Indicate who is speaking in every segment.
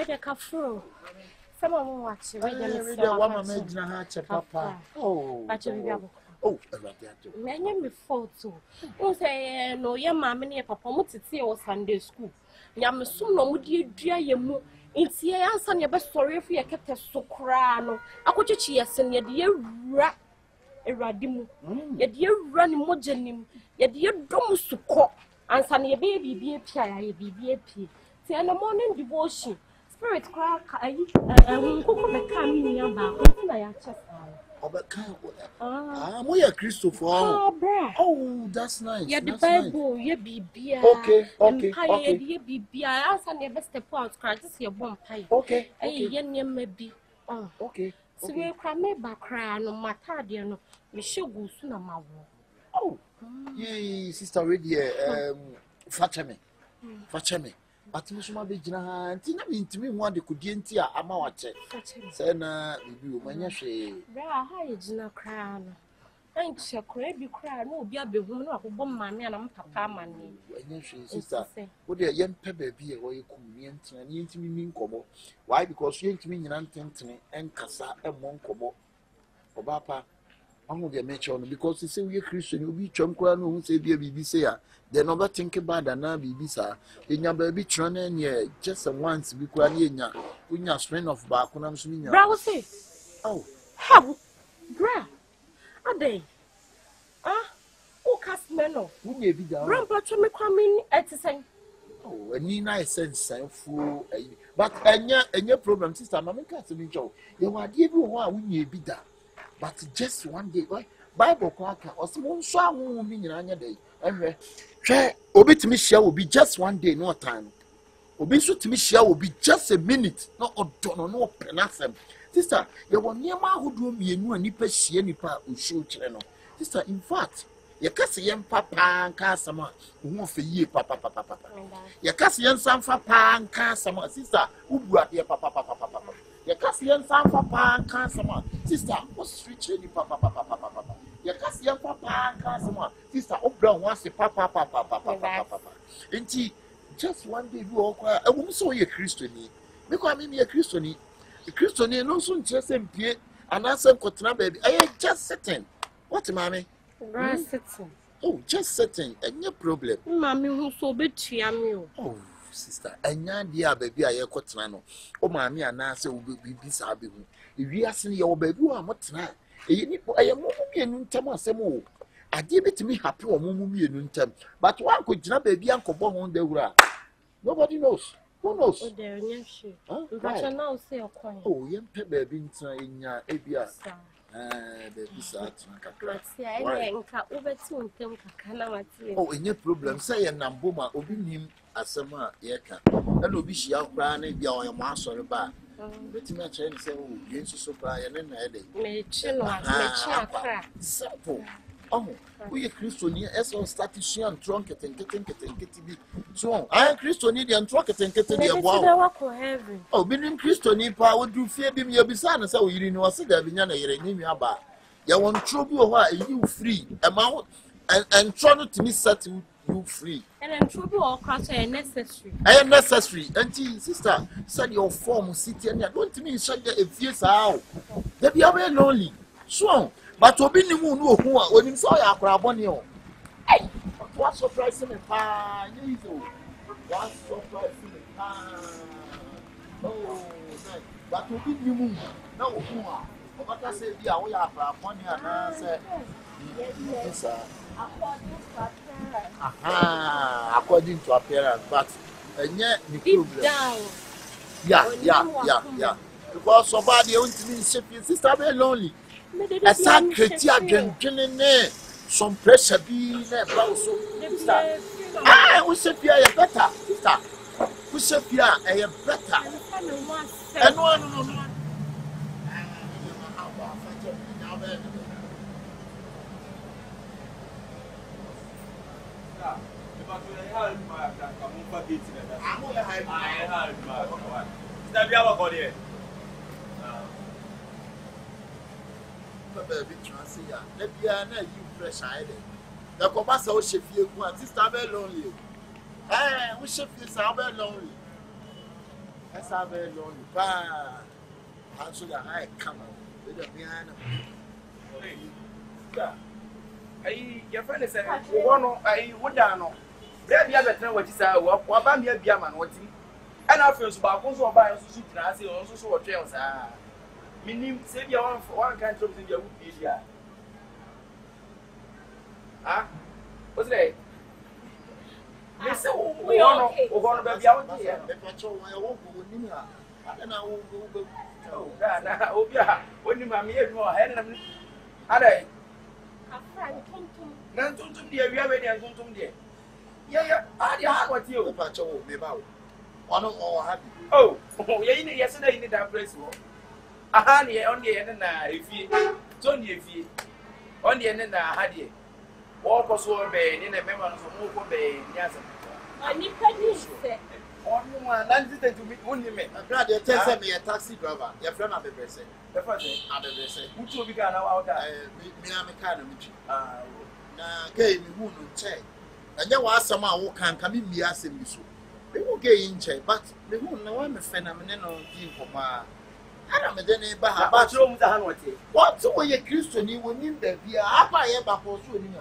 Speaker 1: the kafro. Some of them watch
Speaker 2: one mama papa. Oh, oh,
Speaker 1: many me fault too. Who say no, your mamma near papa Mutiti or Sunday school. Yam soon no would you dry your moo. It's ye answer your best story if you kept a so crano. I could you send your dear rat a radimu. Your dear running mojanim, your dear domus to cook, and son your baby be a pie, be a pea. Say in the morning devotion. Spirit crack, I won't cook the coming about what I just.
Speaker 2: We are Christopher. Oh, that's nice.
Speaker 1: Yeah, the Bible, yeah, be
Speaker 2: okay.
Speaker 1: Yeah, be I ask and never step out, scratches your bomb pie.
Speaker 2: Okay,
Speaker 1: yeah, maybe. Oh,
Speaker 2: okay.
Speaker 1: So we cry me back cry no matter, dear, no, we should go soon.
Speaker 2: Oh, yay, sister, ready, fetch me. But Miss Mabijana, and Tina mean to me one they could get into a watch. Sena, you when you say,
Speaker 1: how is no crown? Ain't she be cry, no, be a behoon of one mammy and papa money.
Speaker 2: When you sister, would a young pebble be a way convenient and you to me mean cobo? Why? Because you ain't me in Antony and Cassa and Moncobo. For Papa, I'm going to get on because they say we're Christian, you'll be Chumqua, who say be a BBC. They never think about that now, BBC. In your baby training, yeah, just once we could in your strain of back when I'm swimming.
Speaker 1: Browse,
Speaker 2: oh,
Speaker 1: how, bra, are they? Ah, who cast men off?
Speaker 2: Wouldn't you be down?
Speaker 1: Grandpa to me coming at the same.
Speaker 2: Oh, and you nice sense, fool. But and your problem, sister, Mamma Catherine Joe, you are giving one, wouldn't you be that? But just one day, why? Bible cracker or some song mean in day. Anyway, obey to me, share will be just one day, no time. Obey to me, share will be just a minute, no penasem. Sister, you were near my who do me and nipper she any part who show channel. Sister, in fact, your Cassian papa and Cassama, who won't for ye, papa. Your Cassian son papa and Cassama, sister, who brought your papa. Your Cassian son papa and Cassama, sister, what's rich any papa. Your Cassian papa and Cassama, sister, oh, brown wants a papa. And she just one day you all cry, I won't saw your Christian. Because I mean, a Christian. The Christian no soon just and Pierre and answer Cotina baby. I ain't just sitting. What, mammy?
Speaker 1: Sitting.
Speaker 2: Oh, just sitting, and no problem.
Speaker 1: Mammy, who so bit you.
Speaker 2: Oh, sister, and yan dear baby, I am Cotinano. Oh, mammy, and answer will be bizarre. If you ask me your baby, I'm what tonight. I am moving in Thomas. I give it to me happy or moving in time. But one could not baby uncle born on the ground. Nobody knows. Who knows?
Speaker 1: Oh, there is she. But you now say a coin.
Speaker 2: Oh, young baby in your ABS. Baby, sir. Oh, any problem? Say a Namboma, Obin as some yeka. And Obi she out crying if you are a master bar. Pretty much any say, oh, you so cry and then a day.
Speaker 1: May chill,
Speaker 2: simple. Oh, we are Christian as on status and trunk it and getting so I am Christian and trunk it and getting the oh, being Christian power do fear be your beside us. So you know, I said, I've been name about. You want trouble why you free amount and try not to miss set you free.
Speaker 1: And then trouble or cross are necessary.
Speaker 2: I am necessary. Auntie, sister, said your form city and you don't mean such a fierce out. They be very lonely. So. But Obi ni mu no ohu a onim so ya akra boni o. Hey, what surprise me pa, you know. What surprise me pa. Oh, nice. But Obi ni mu na ohu a. Obata say bi a wo ya akra boni ana say. Yes sir. According to appearance, but enye the problem. Yeah. Because somebody wants me shipping sister be lonely. A sacred gentleman, some pressure be there, also. Ah, we should be a better. We should be a better. And no. Baby, transia. Let me know you fresh island. The Comasa will shift you one. This time lonely. Eh, we shift this out lonely. That's how very long. Bah, answer the high come on. With a piano.
Speaker 3: Your friend is saying, I would down. There be other thing what is our work, one band be a man, what he and I feel about also buy us to I see also so trails. Meaning, save your own for one kind of thing you would be here. Ah, what's that? Yes, we are going to be out here. I don't know. Oh, yeah. When you mammy had more head and are they? None to dear, we are ready and to dear. Yeah, I have what you patrol me about. One or happy. Oh, yesterday in that place. A honey on the end, if you don't, if you on the end, had you. Walk us over bay in a member of Moko Bay, yes.
Speaker 1: I need to
Speaker 3: One landed to meet only me.
Speaker 2: I'm glad you tell me a taxi driver. Your friend of the person.
Speaker 3: The first day,
Speaker 2: I'm the person.
Speaker 3: which will be gone out there.
Speaker 2: Me, I'm a kind of which. Now, gay me who no check. And there was some who can come in me as in so. We will get in check, but the who know I'm a phenomenal team for my. I don't know about
Speaker 3: Rome the Hanway.
Speaker 2: what way a Christian you will need the beer. I buy a bapple soon.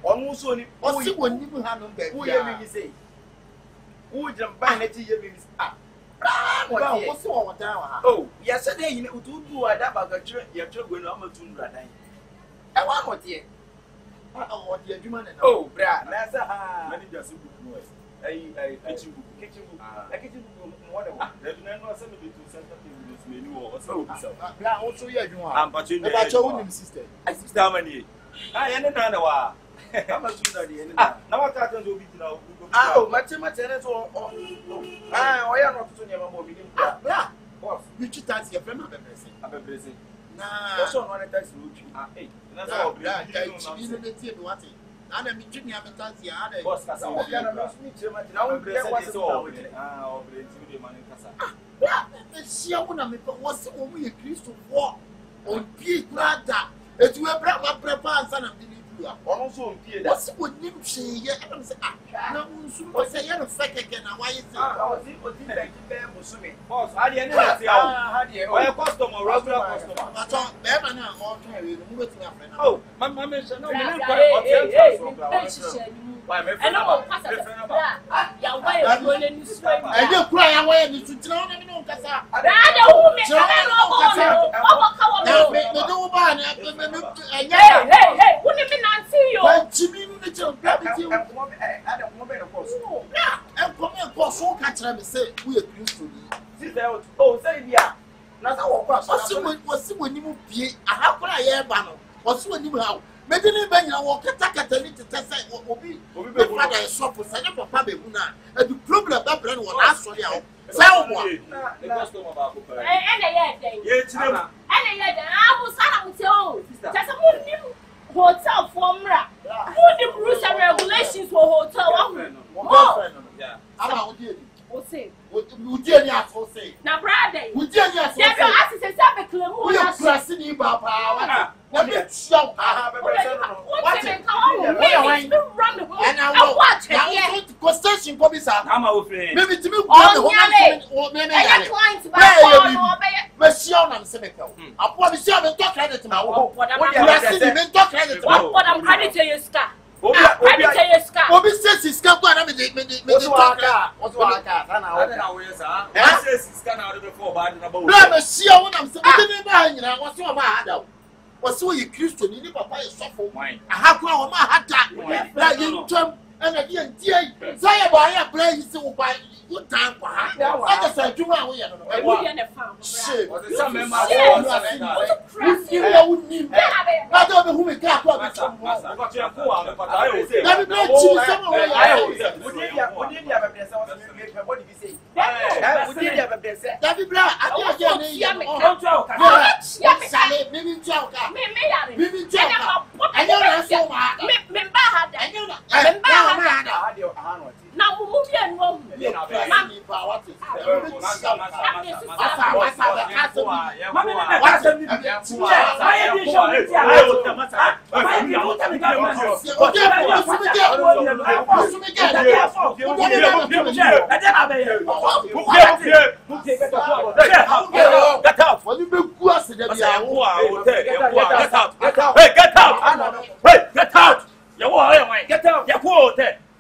Speaker 3: Almost only,
Speaker 2: Or see when you have no
Speaker 3: who
Speaker 2: baby.
Speaker 3: you really say. Who jump by it?
Speaker 2: What's all down?
Speaker 3: Oh, yesterday you know to do a dab about your children almost 200. I want what ye.
Speaker 2: What you're doing.
Speaker 3: Oh, Brad, that's a manager's book. A kitchen book. A kitchen book. Whatever. There's no somebody to send this menu or so.
Speaker 2: Also, you are.
Speaker 3: I'm but you
Speaker 2: about your own sister.
Speaker 3: I see how many. I ended on a while. How much you know? Now what happens will be now. Oh, much or I am not to never more. Boss,
Speaker 2: You should tax your friend of the person.
Speaker 3: I'm a blessing.
Speaker 2: Nah,
Speaker 3: Also, not a tax route. Hey, that's all.
Speaker 2: you know the team what it. And I'm in Jimmy Avatansi.
Speaker 3: Boss, I can't meet you. Now, there was all. Ah, the money.
Speaker 2: See, I want to make what's the only a Christian war on P. Grada. If you have brought my prepared son of the
Speaker 3: Also,
Speaker 2: what's what you say? Yeah, I'm saying, no, what's a young fake again? Why is it?
Speaker 3: Boss, I didn't know. I customer, regular customer.
Speaker 2: That's all. Never know. All carry the movie to my friend.
Speaker 3: Oh, my mama said, no,
Speaker 2: and you cry away and you tell me no, Cassa. Jimmy,
Speaker 3: oh, say, yeah.
Speaker 2: What's when you be a half I banner? What's when you have? Maybe you walk a tackle to test what will be father shop for Sanya Papa Buna. And the problem that brand was asked for you. Someone,
Speaker 3: the customer about
Speaker 1: hotel formula. Who the rules and regulations for hotel?
Speaker 3: yeah.
Speaker 2: how did
Speaker 1: We'll see.
Speaker 2: you did not say?
Speaker 1: Now, Brady,
Speaker 2: We did not
Speaker 1: there's no access to some clue.
Speaker 2: we are pressing you, Papa. What did show?
Speaker 1: What's it called? Run the whole
Speaker 2: And I will
Speaker 1: watch it.
Speaker 2: now go station commissar.
Speaker 3: I'm a friend.
Speaker 2: Maybe to me,
Speaker 1: Oh, maybe clients
Speaker 2: Monsieur, I'm saying, I promise you, I'm talking credit to my work. What
Speaker 1: I'm credit to your scar. Credit to your scar.
Speaker 2: Obi says he's come to me talk.
Speaker 3: What's what I don't know where, sir. I says it's kind of before bad in a boat.
Speaker 2: Monsieur, I'm saying, what's your man? What's what you Christian? You never buy a soft wine. I have grown my hat that. Like you term and again, say about your brain so by good time for her. I just said, you are shit.
Speaker 3: Some members
Speaker 2: you know, I don't know who we got.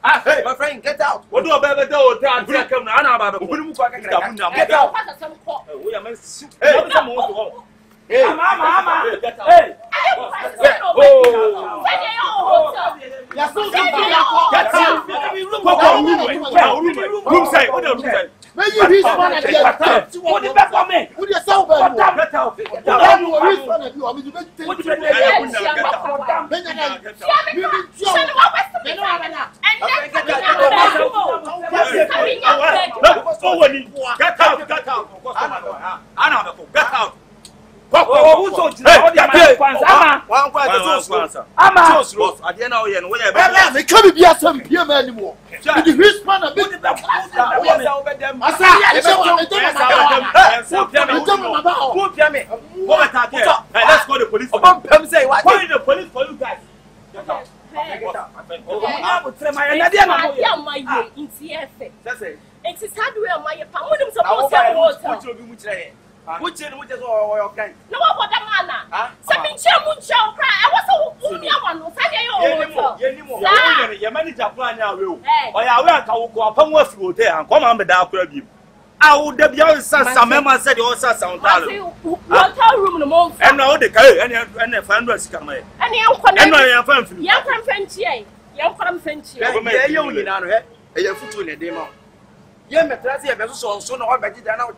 Speaker 3: Hey, my friend, get out. What do I better do? I'm going to come now. I'm about to get out. Hey, Mama. Hey. Let's go to the police. Call the police for you guys. I would have been some members said you also sound hotel room. And now the car and the fan was coming. And young French, young French, a foot in a demo. Young Matrasia, so no, but you don't know.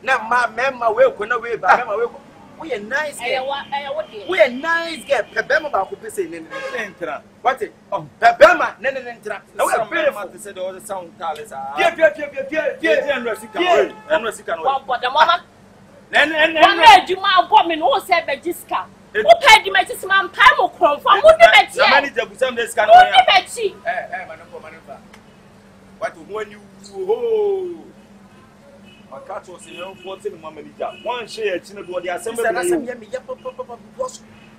Speaker 3: Now, my member will go away by we are nice. We are nice. Get Pebema who be saying in the what it? Oh, Pebema, Nenentra. No, I'm very much to say all the sound tales. And but the mama. Then, you might woman who said Bejiska. Who paid the Matis man Pamo from the manager with some this kind of Betty. What when you my cat was in your 14 manager. One share to the assembly.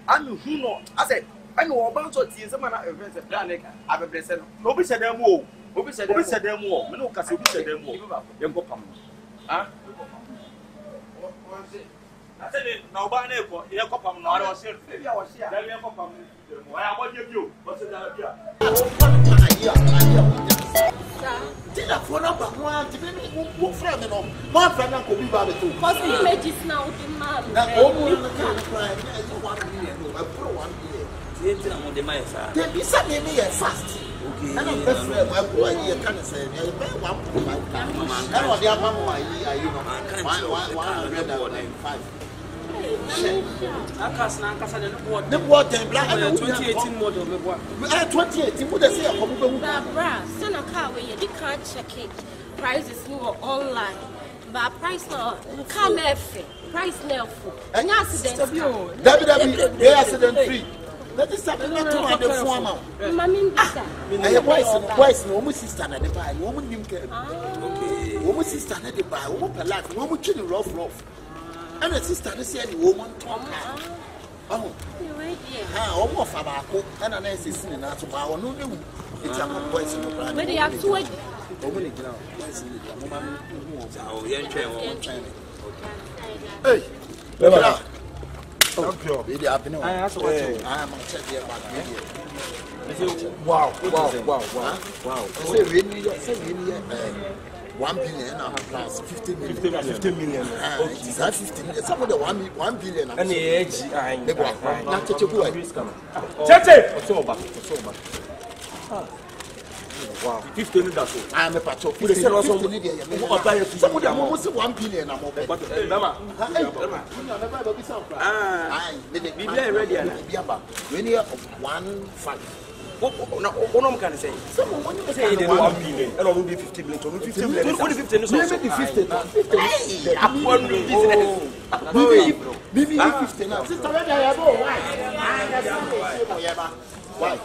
Speaker 3: I'm who know. I said, I know about what is a man of a planet. I've been said, nobody said them all. Nobody said them all. No, because you said them all. Young Papa. Huh? I said, no, by neighbor, young Papa, no, I was here. I was here. Then young Papa, I want you. What's the Dina for number one, who friend and all. My friend could be about it too. Because the images now demand. Now, over the kind of crime, 1 million, I put 1 million. The mice are. They be sending me a fast. Okay. And I'm best friend, my boy, you can't say, I pay 1.5 times. I know the other one, you know, 105. The water black 2018 model. 2018, what they say? Send a car where you can't check it. Price is new online. But price now, come price now for an accident. They accident free. That is something not to the former. Mammy, I have twice no more sister at the buy, woman him care. Okay, woman sister at the buy, woman per life, woman chilling rough. And the sister said, woman talk. Oh, almost about and an assistant in our tomorrow. No, it's a voice in the brand. But they have to wait. Hey, wow. 1 billion plus 50 million. 50 million. It's 50 million. Some of the 1 billion. And the edge, not to wow, 50 million. I am a patch of 50 million. Some of them almost 1 billion. What I'm going to say? Someone say 1 billion, and I will be 50 million. 50 million. What 50 million? Maybe 50. Hey, I'm one maybe 50 now. Sister, why?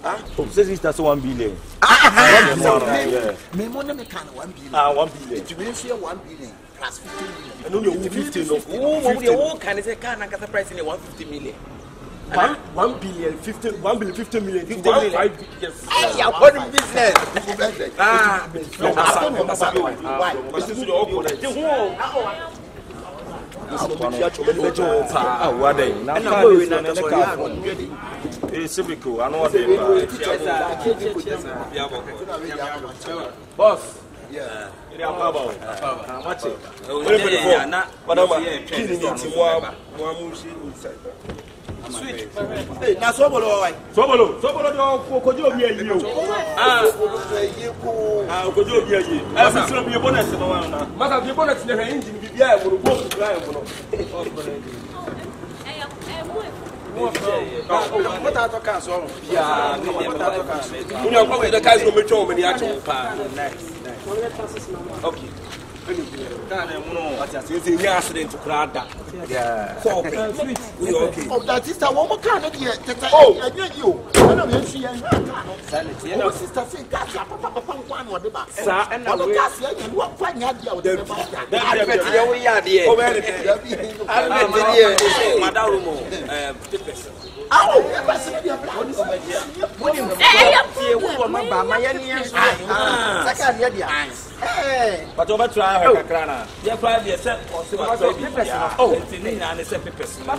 Speaker 4: Oh, says it's 1 billion.
Speaker 2: Me money me can 1 billion.
Speaker 4: 1 billion.
Speaker 2: To me share 1 billion plus 50 million.
Speaker 4: And only 15.
Speaker 3: Oh, can I say can I get a price in 150 million?
Speaker 4: 1 billion, 50 million, 50 million. Yes.
Speaker 3: Hey, what business?
Speaker 2: Why?
Speaker 4: This is the awkward. What day? Now, it's typical. I know what they boss. Yeah.
Speaker 3: Sweet. Hey, na sobolo why?
Speaker 4: Sobolo kojo bi ayi o. Kojo bi ayi. Masa sira bi bonus no wa na. Masa bi bonus ne engine bi bia e mo go to drive no.
Speaker 3: What are the cars on? Yeah, what are the cars?
Speaker 4: You are probably the guys who make sure many actual.
Speaker 3: Nice.
Speaker 4: Okay. Accident to crowd that. Yeah.
Speaker 2: Oh, that sister, one more kind of year. Oh, I knew you. I know you see, and sister say, Papa, one or the back. Sir, and now the gas, and what fine idea with the
Speaker 4: but over try her crana. Yeah, probably a set or so. Oh, it's in and set papers.
Speaker 3: And I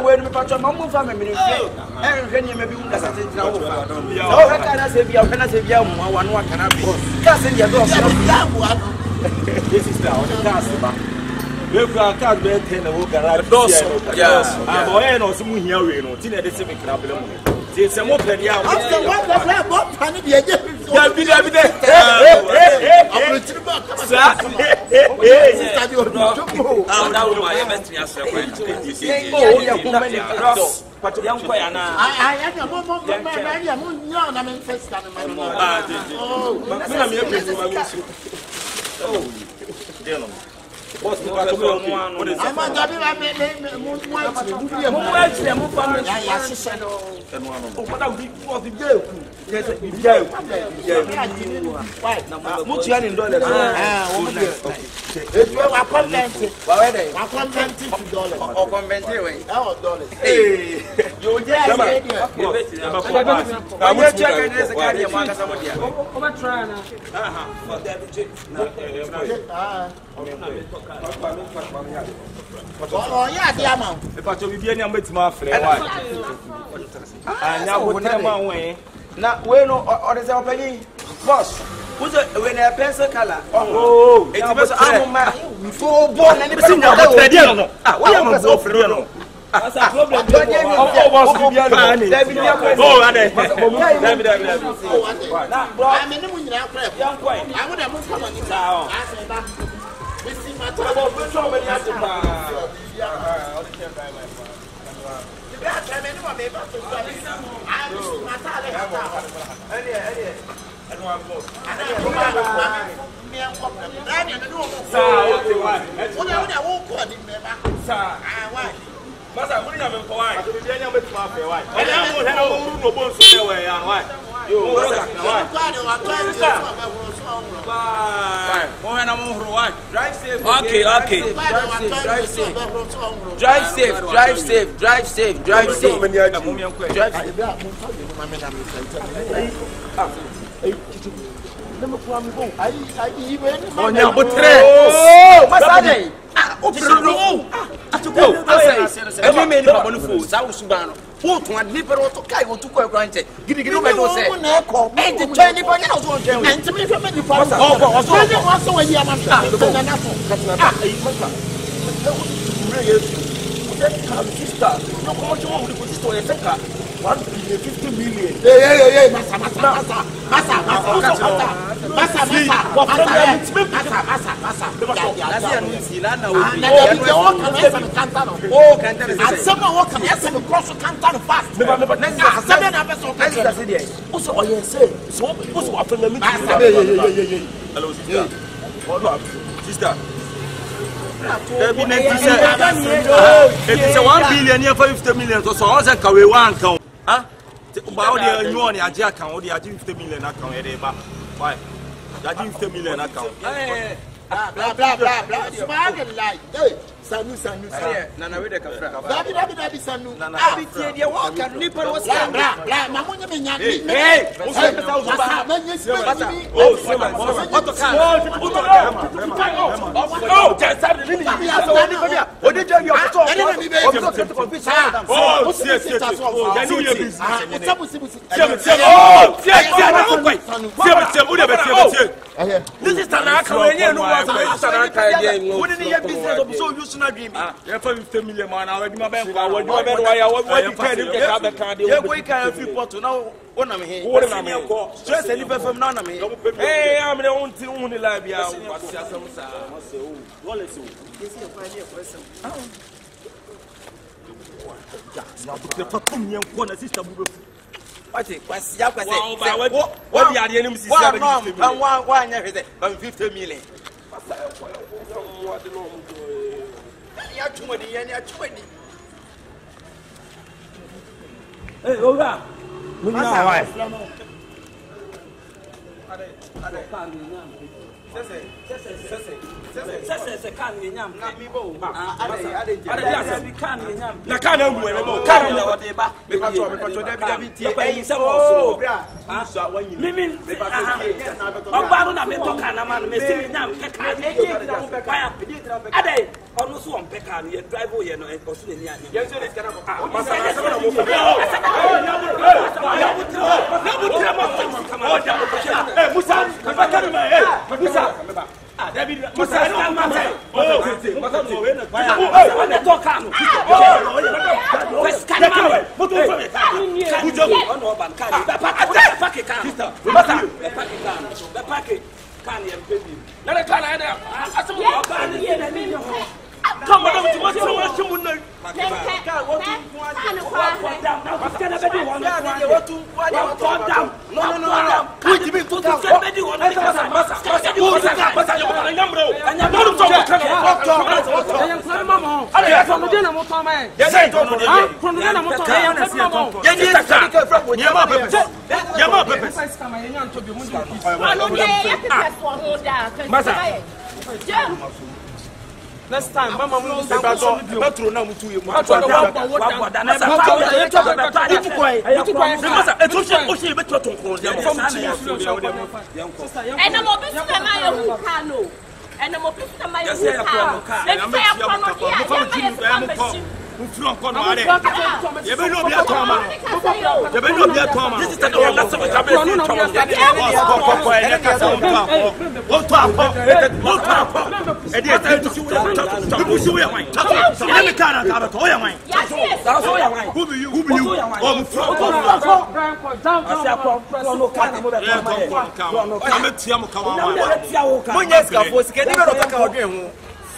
Speaker 3: wait to patch on my family. And when you may be under such a job. Oh, can I say, can I say, one can I be? Cousin, your dog.
Speaker 4: This is now the castle. We can't be 10 of garage. Yes, I'm aware of some here. We know, Tina, the same problem. It's a more than you.
Speaker 2: After what the what panic the again.
Speaker 4: What's the
Speaker 2: Oh, yeah, the amount.
Speaker 4: If I told you, I'm with my friend. And now, what am I way?
Speaker 3: Now, when or is our penny? Boss, who's when a pencil color?
Speaker 4: Oh, it's a
Speaker 3: before born and everything. What am I so free? That's a problem. Oh,
Speaker 4: Masa muni na mko wai. Atubidia nya betu ma fe wai. Ele amu he no ru no bon so we ya wai. Yo, ro ka wai. Wai. Mo he na mo ru wai. Drive safe. Okay.
Speaker 3: Drive safe. Drive safe. Drive safe. Drive safe. Drive safe. Drive safe.
Speaker 4: Onya botre.
Speaker 3: Oh, masade. Every man in my phone, South Sudan. Who to a liberal to Kai to go granted. Give me no say. Ain't the Chinese one else on them. And to me, from the father. Also, when you are not sister, no more to the sister.
Speaker 2: 150 million. Hey, massa.
Speaker 4: It's a 1 billion here for 50 million. So all that can we want count. Huh? About the new one, the account, the 50 million account. Why? The 50 million account.
Speaker 2: Blah blah blah blah. Smart like. Sanu. Nana we the kafra. Dabi sanu. Abi tie de wo kan nipa wo scan. Blah. Mamonya me nya. Hey. Oh,
Speaker 3: not dream.
Speaker 4: Yeah, 50 million man. I my bank. I
Speaker 3: would now. One of me. Just a little from none of me. Hey, I'm the only live. What are the enemies? 50 million.
Speaker 5: Hey, Oga. Next time, Mama will say, "But through now, to you."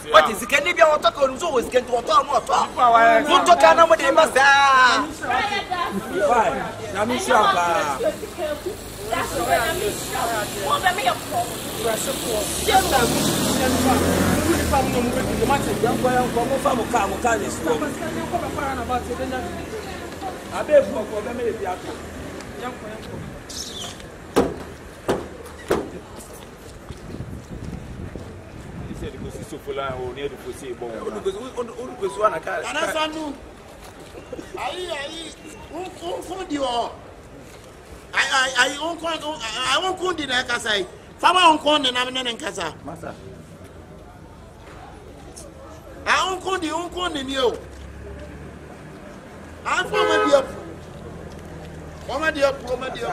Speaker 3: What is it? Can you be on top of the always get to a top of what to can nobody must
Speaker 4: So for la o near the fosse bon.
Speaker 3: Because one car.
Speaker 2: Anasanu. I won't go in the Casa. Fama on corn and I'm in Casa. Massa. I won't go the uncorn in you. I'm from a dear. Come dear, come dear.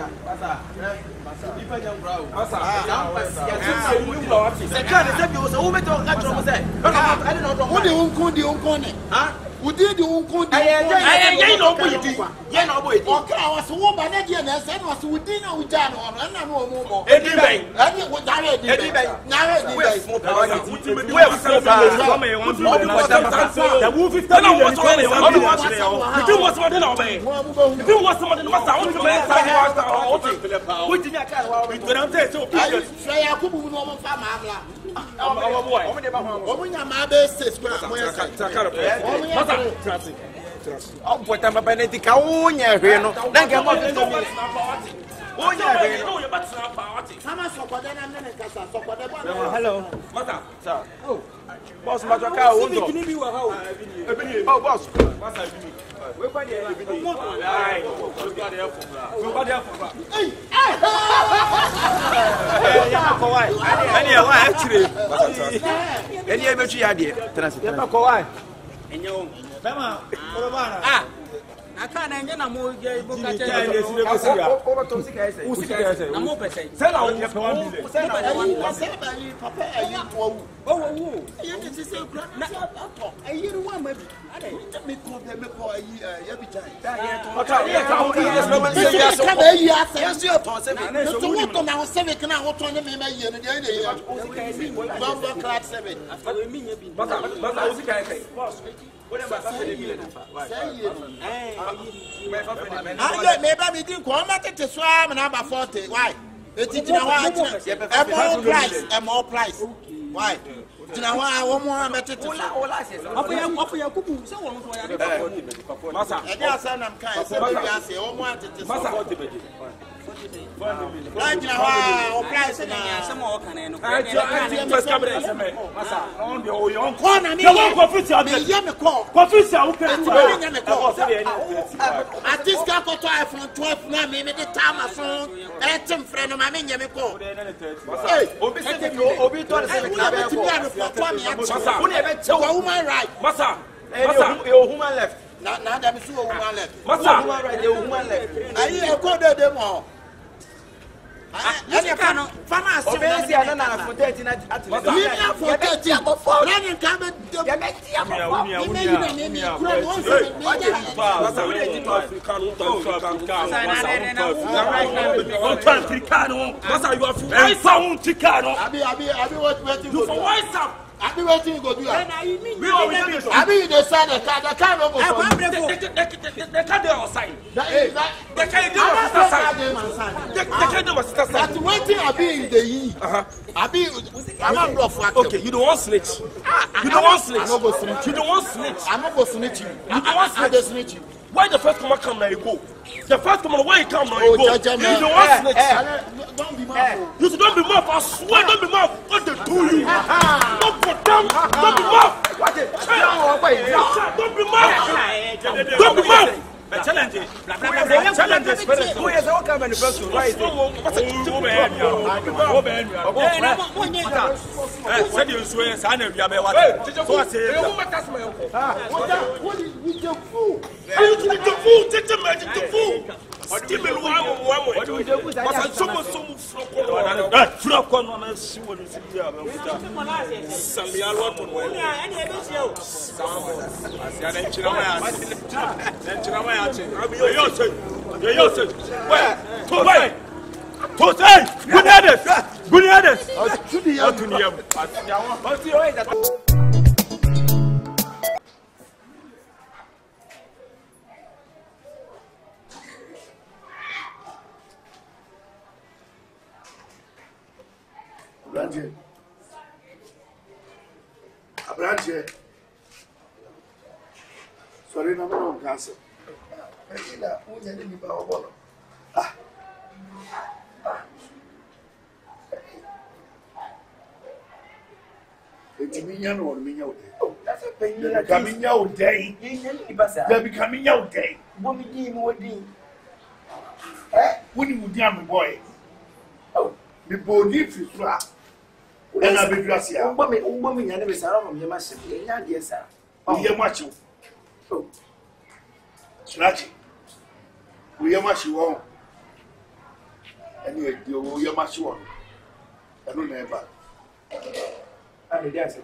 Speaker 2: Who did you uncle? I know boy. Okay, I was a woman again, and I was within a Jan or no more. Anyway, I didn't want that. Now, we Omunya ma be say square mo yes.
Speaker 3: I'm put them up and it can only hear no. Then get more. Hello. Mother. Sir. Oh. Boss, Mother Cow. Oh, boss. We're quite there.
Speaker 6: I can't end na mo je bo ka che
Speaker 3: over to see guys
Speaker 6: na mo pese
Speaker 3: say na we pay 1 million
Speaker 2: Say papa ayi to wu.
Speaker 6: oh
Speaker 2: You need to say na talk. Ayi ru wa ma bi. Me ko ayi ya bi tai. Come ayi asa. Yes you to say. So what to na 7 kana what to me yi no dey dey. Bomba class 7.
Speaker 6: after we me bi
Speaker 3: Masa o see guys boss. What am I saying?
Speaker 2: Me ba me din ko ma tete so am na ba 40. Why? Etina wa more price. Why? Tina wa wo mo am tete.
Speaker 6: Apo ya kubu se wo so ya de
Speaker 3: Masa.
Speaker 2: E dey asa nam kan se be ya se wo mo tete.
Speaker 3: Masa.
Speaker 2: Tina wa o price na
Speaker 6: se mo kan no
Speaker 3: First cabinet Masa. On the oyon.
Speaker 2: Ko na me. Me ye me ko.
Speaker 3: Confuse ya okay.
Speaker 2: Me ye me ko. At this ka ko to iPhone 12 na me de time so etim frɛ no ma me nye me ko. Hey,
Speaker 3: Obi say obi to the same cabinet.
Speaker 2: Masa, who never tell a woman right?
Speaker 3: Masa, a woman left.
Speaker 2: Now that is a woman left.
Speaker 3: Masa, woman right, a woman left.
Speaker 2: I hear a code of them all.
Speaker 6: Any kind of farmers
Speaker 3: for 30 at
Speaker 2: for 30 before running come I be waiting to go do that. I be the side the car no go.
Speaker 3: The car dey outside. The car dey outside. The car dey outside.
Speaker 2: But waiting I be in the yi. I be I'm not bluff.
Speaker 3: Okay, you don't want snitch. You don't want snitch.
Speaker 2: I no go snitch.
Speaker 3: You don't want snitch.
Speaker 2: I'm not go snitch you.
Speaker 3: You don't want
Speaker 2: snitch you.
Speaker 3: Why the first command come now you go? The first command why you come now you go? You don't want snitch.
Speaker 2: Don't be mad.
Speaker 3: You don't be mad. I swear don't be mad. What they do you? Don't put them. Don't be mad. What they? Don't be mad. Don't be mad. Challenge it. Challenge it. Who is all coming first? Why is it? Said you swear, son of your what? So I say, what is with the fool? The fool, take the magic to fool. Give me one. But I'm so flock on my shoe and see
Speaker 2: Abranche. Sorry, no more cancer. It's me, no one, me, that's a pain. Coming out day. They're becoming out day. When you damn boy. Oh, the body is flat. And I'll be dressed here. Woman, I never saw him. You must be yes, sir. Oh, you're much. Oh, Snatch. We are much you want. And you're much you want. I don't know. I'm a dancer.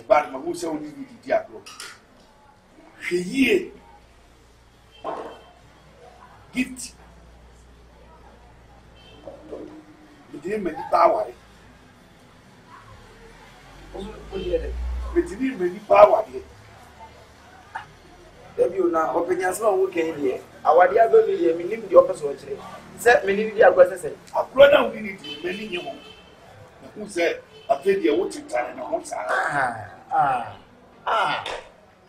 Speaker 2: But my who's only the Diablo. She gift. We didn't make the power. We didn't make the power.
Speaker 3: You now open your small weekend here. Our dear baby, we need the office watching. Set me, the aggressor.
Speaker 2: A brother, we need many you. Who said, I afei deɛ wote tare na ho saa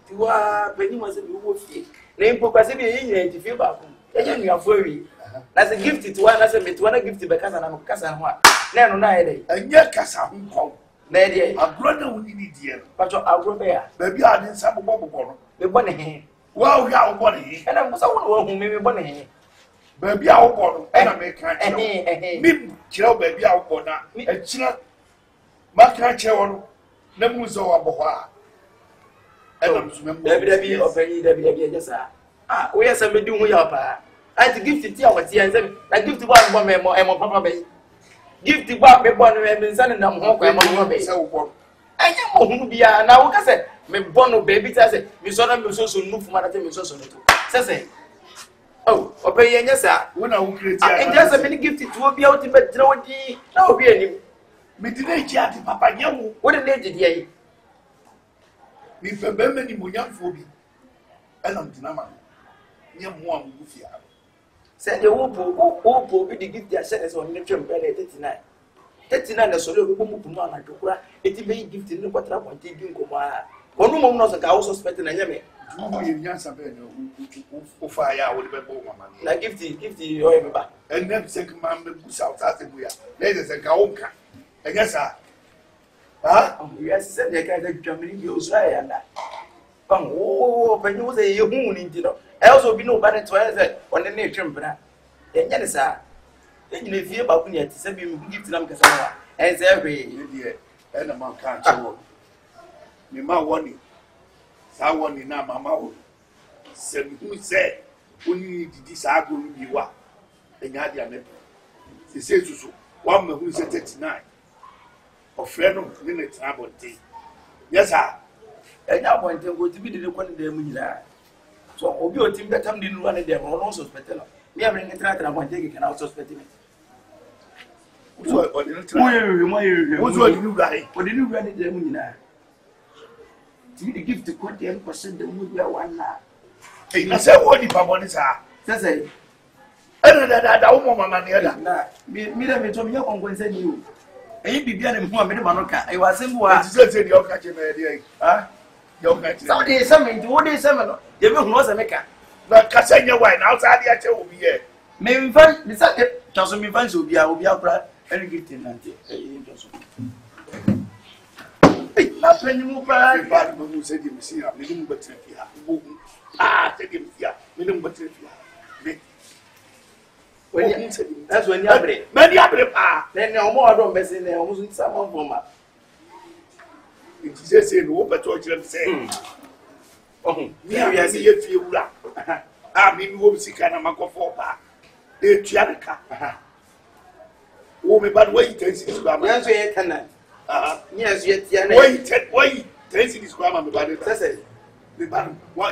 Speaker 3: tiwa penny was a new fee. Name Pocassi in feel back. Again, you are free. That's a gift to one as a bit when I give to because I'm a cousin. Then on a
Speaker 2: and yet casa home call.
Speaker 3: Lady,
Speaker 2: A brother will need dear.
Speaker 3: but I'll go there.
Speaker 2: Baby, I didn't have a bubble.
Speaker 3: The bonnet.
Speaker 2: Well, we are one
Speaker 3: And I was someone who made me bonnet.
Speaker 2: Baby, I'll go and I make a chill baby, I'll go now. A chill. Maka chill. Never so a
Speaker 3: Debbie or Penny, Debbie, yes, sir. We are some doing your I had to give it to our tears. I give to one woman more and more papa bay. Give the bar, me born and son and I'm home. I am who be now. I said, me born baby, I said, Miss Sonam, you so move from another Miss Sonam. Says, oh, obey, yes, sir. When I will create, and just a minute gift it will be out in bed. No, be any.
Speaker 2: Me today, chatty, Papa, young.
Speaker 3: What a lady, dear.
Speaker 2: Me for many more young for me. And I'm Dinama. Young one,
Speaker 3: Said the Opo, the gift their sentence on the term 39. 39 the solo who moved on and to cry. It may give the new water one thing you go. One woman knows that I also spent in a yame. Who fire would be born. Like give the oil back.
Speaker 2: And then second man moves out as we are. Ladies and Kaoka. I guess,
Speaker 3: yes, said the kind of Germany goes right and that. Oh, when you say you moon, you know. I also be nobody to answer on the nature. And yes, sir. Then you feel about me to send you give them Cassandra as every
Speaker 2: year. And a man can't show. Me ma warning. Someone in our mamma said, who said, when you need this argument, you are. And had your name. He says to one who is 39. Of friend of minutes about tea. Yes, sir. And I want to go to be the one day. So, Obi team that time didn't run it there, or also spectacle. We are bringing a track and I want to take it also spectacle. What's what the new guy? What the new guy did the to the gift to 20% the mood we are one now. I said, what if I want to say? That woman, man, me told me you're going to send you. And you be being Mohammed Manoka. I was saying, what said your catching idea? Ah, your catching. Somebody is something to what is summer. You know, was a maker. But Cassandra wine outside the actual will be here. Maybe find the subject. Just me find will be out and give it in. Not when you move by, but who said you see a minimum but take him here, minimum but that's when you have it. Many are then no more. I don't mess in there. I wasn't someone for my. It is just saying, what but what you're saying. Oh, yeah, see if you laugh. I mean, we'll see kind of Marco for back. The Tianica. Oh, but wait, takes his grammar. Yes, we can. Yes, yet, wait, takes his grammar. The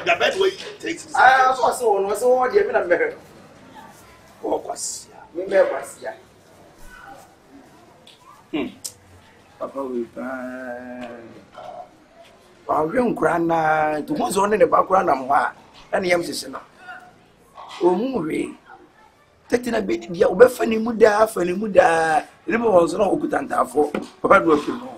Speaker 2: bad way takes his. I also was all the American. Was yeah. Papa, we our young grandma to what's on in the background and why, and the emphasis. Oh, movie. Taking a bit, the Obephany Muda, Fanny Muda, the river was no good and for Papa work you know.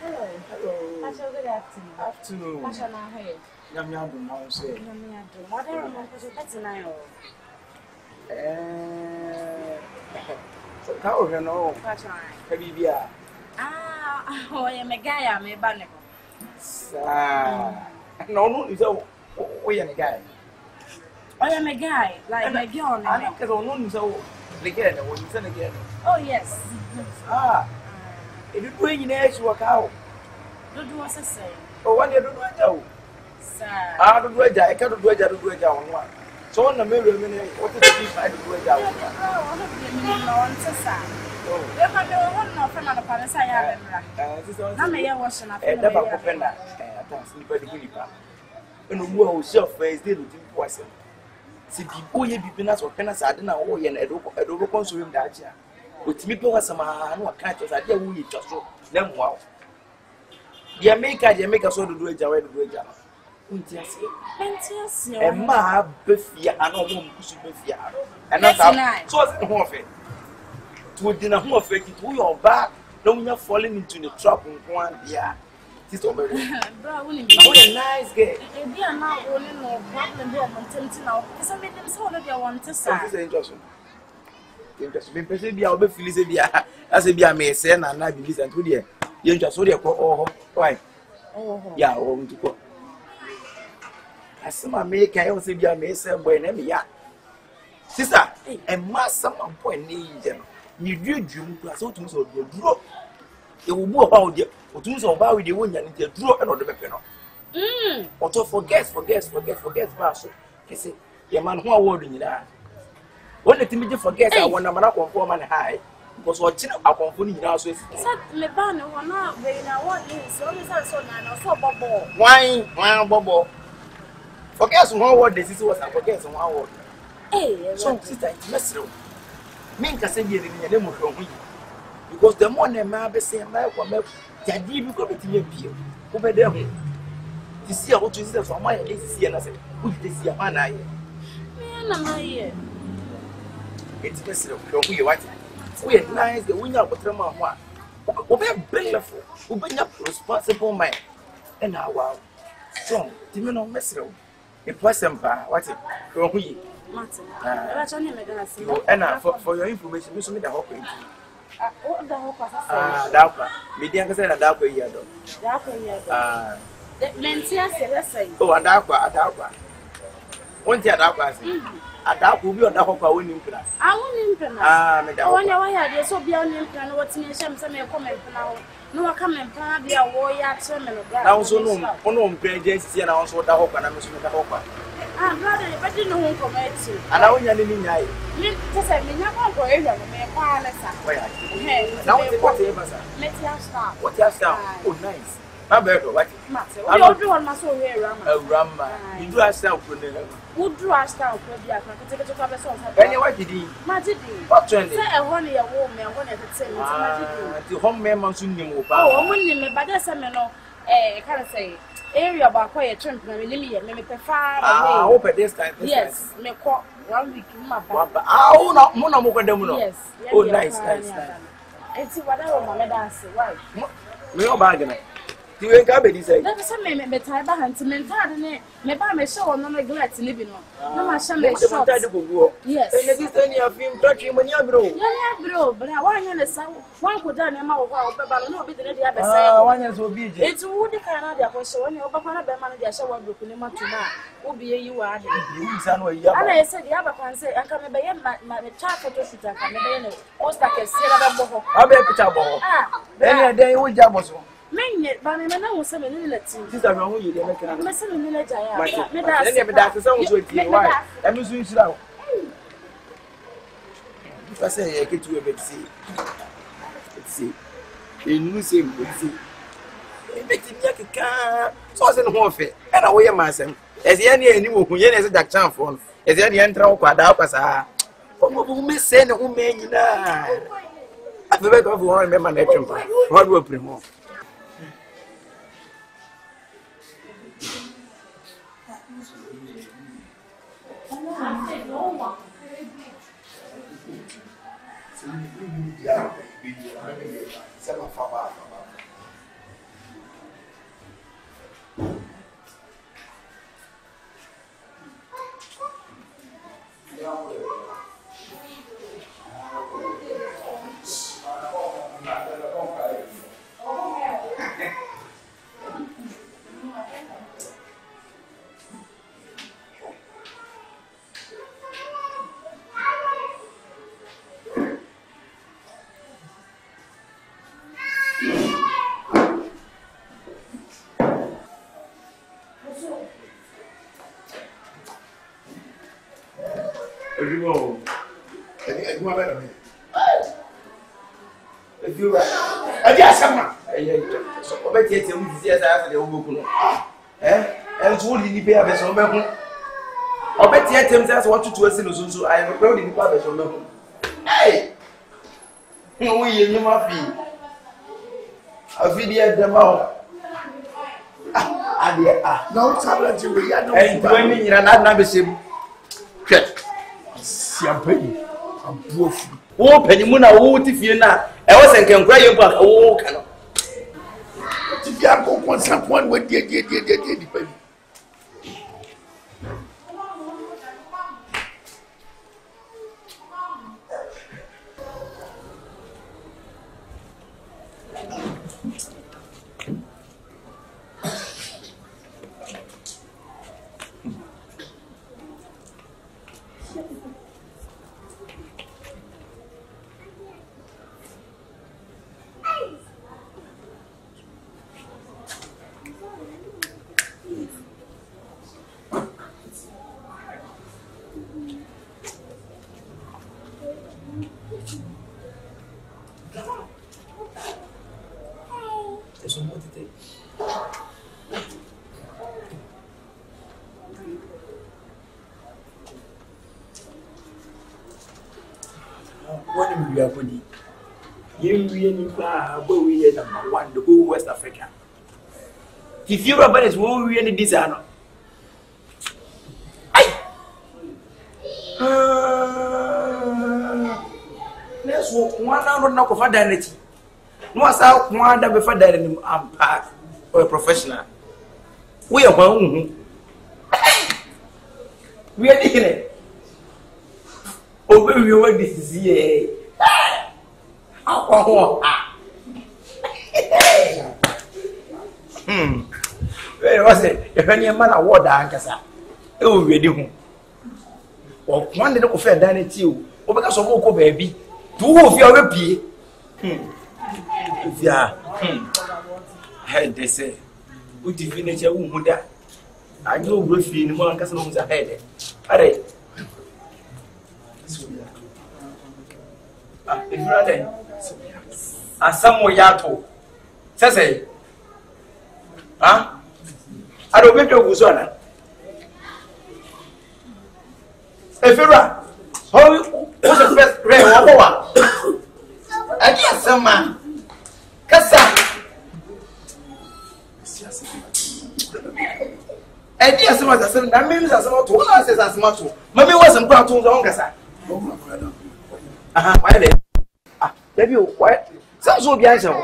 Speaker 7: Hello. Good afternoon.
Speaker 2: Afternoon.
Speaker 7: What's your name?
Speaker 2: Yamiadu, now say.
Speaker 7: Yamiadu. What are you going
Speaker 3: So, how you know?
Speaker 7: What's your name?
Speaker 3: Kabibia.
Speaker 7: Oh, I'm a guy. I'm a banner.
Speaker 3: No, is a way and a guy.
Speaker 7: I am a guy, like my girl.
Speaker 3: I don't know so again. When you send again.
Speaker 7: Oh, yes.
Speaker 3: If you bring in edge work out.
Speaker 7: Don't do what I say.
Speaker 3: Oh, when you do it,
Speaker 7: sir.
Speaker 3: I don't do it. I can't do it. I do it on one. So, on the mirror, what is the I do it out?
Speaker 7: If I don't want no from the palace, I have. I'm a washing up.
Speaker 3: And never open that. I can't sleep at the Gillipa. And who will self face did with poison. See, people you be peanuts or peanuts, I don't know, and a double consuming that year. With me, go as a man who can't as I dare we just so. Then, wow. Dia make so do eja we do eja. Unti ase. E ma befia ana o mo kusu befia. And that's so ho ofe. To dina ho ofe ki to your back. Don't you falling into the trap one dia. This over.
Speaker 7: Bro, we
Speaker 3: a nice girl.
Speaker 7: If you are not only no problem there on tempting now. Because I made them so that they want to say.
Speaker 3: This is interesting. Me person bia obe feel say bia as bia me say na na bi listen to there. You just so there ko why? Yeah, to go. Asema me kan you say bia me say boy na me ya. Sister, e ma some point ni je no. Ni dwedwum plus o tun so duro. E wo bu oba o de o tun so oba we de wonya ni duro e no de bepe no. Auto forget ba so. Kese ye man ho award ni da. When the team forget I want to conform and high because what chin akonfo ni nyina so esi.
Speaker 7: Say me ba no na we na what is so me say so na so bobo.
Speaker 3: Why bobo? Forget one word the sister was forget one word. So sister it mess up. Me nka say be ni nyane mo hwe because the more na ma be say ma kwa me jadi bi ko betime bio. Ko be de ho. Ti see what you sister so ma e see na say. Who dey see ma na ye.
Speaker 7: Me na ma ye.
Speaker 3: It's best of you what we are nice the winner of Trama. We are beautiful, we are responsible man. And now, wow, strong, you know, Messro. A person, what it from we. And for your information, you submit the whole page. Dapa, median say a dapa here, though. Oh, a dapa. One year, dapa. Ada ko bi oda hokwa woni mpira
Speaker 7: awoni mpira
Speaker 3: me da
Speaker 7: wonya wa ya de so bia woni mpira no wotini hyem se me ko me mpira ho no wa ka me mpira bia wo ya kire me no bra
Speaker 3: na so no ono mpira je sie na so da hokwa na me so me da hokwa
Speaker 7: brother e bedi no ho kometi
Speaker 3: ana wonya ni nyai
Speaker 7: me tese me nya ko e hwa me kwa na sa
Speaker 3: wa ya na wo te ko te ba sa
Speaker 7: me ti asta
Speaker 3: what you ask oh nice ma be do what
Speaker 7: mate o do won ma so we rama
Speaker 3: you do ask now ko ne
Speaker 7: Udru asta ko bia kan kete ko abeso on
Speaker 3: Any what did he?
Speaker 7: Majidi.
Speaker 3: What trend?
Speaker 7: Say e ho ne ye wo me ho ne tete me Majidi.
Speaker 3: The home man man sun nim wo pa.
Speaker 7: Oh, mo nim me bade se me no kind of say area ba ko ye trimp na me nim ye me pe fa
Speaker 3: I hope at this time.
Speaker 7: Yes, me ko 1 week ma ba.
Speaker 3: Oh no, mo na mo ko dem no.
Speaker 7: Yes.
Speaker 3: Oh nice.
Speaker 7: Enti wada wo me dance why?
Speaker 3: Me o bag na. Ti we ka be di say.
Speaker 7: That say me tie ba hanti me ntade ne me ba me show no me glat ni bi no. Na ma sha me short. Yes.
Speaker 3: E ne dis any film touch him ni abro.
Speaker 7: Ya bro, but I want you sa wan ko da ne ma wo kwa obeba no obi de ne dia be say. Ah,
Speaker 3: wanya so obi je.
Speaker 7: Eti wo de kan na dia ko show ne obeba na be ma no dia show wa broku ni ma tuma. Obi yi wa ade.
Speaker 3: You sa no ya.
Speaker 7: Ana ese dia ba kan say anka me be ye ma me cha photo shoot anka me be ye ne poster ke se na be bo ho.
Speaker 3: Abe picture bo ho.
Speaker 7: Ah.
Speaker 3: Eni den wo ja bo so.
Speaker 7: Menye ba me na wo se me ni lati.
Speaker 3: Sister me ho yi de me kan.
Speaker 7: Me se me ni ja ya.
Speaker 3: Me da. Eni me da se wo so ti why. E me so nsira wo. If I say I get to a bit see. Let's see. Enu se mo see. E be ti bia keka. So se no ho fe. E na wo ye masem. E se ye ne ani wo hu ye ne se Jack Chan fo no. E se ye ne entra wo kwa da kwa sa. Omo bu me se ne ho me nyina. Afebe ko fu won me ma na twempa. What do we pray more? If you are a summer, I bet you after the old and so did you pay a vessel? I bet you that's what to listen to. I am proud in the public. Hey, you know, you must be a video at the mouth. ade
Speaker 2: No talent we ya no.
Speaker 3: and when you are not be same
Speaker 2: Siampani. Ambuofu.
Speaker 3: wo panimu na wo ti fie na e wo se nkenkura ye bu aka wo ka no
Speaker 2: Ti fi akoko sapon we die di pani.
Speaker 3: What we are body. You really but we are number 1 the whole West Africa. If you are is what we really design. Let's walk one hour knock of a dignity. No, I saw one that before that I'm part or a professional. We are one. We are here. Oh, baby, what this is here? Where was it? If any man a word, Ankasa, it will be the home. Or one little offend than it you, or because of Moko baby. 2 of your pee. Yeah. Head, they say. Would you finish your wound that? I know we'll feel in one customers ahead. All right. If you are there, and somewhere yato, say, huh? I don't make your Guzana. If you are, what's the best ray of one? I guess some man. Cassa. I guess some of the that means as much as much. Mammy wasn't proud to the Ongasa. Why then? Baby, what? Sounds so answer.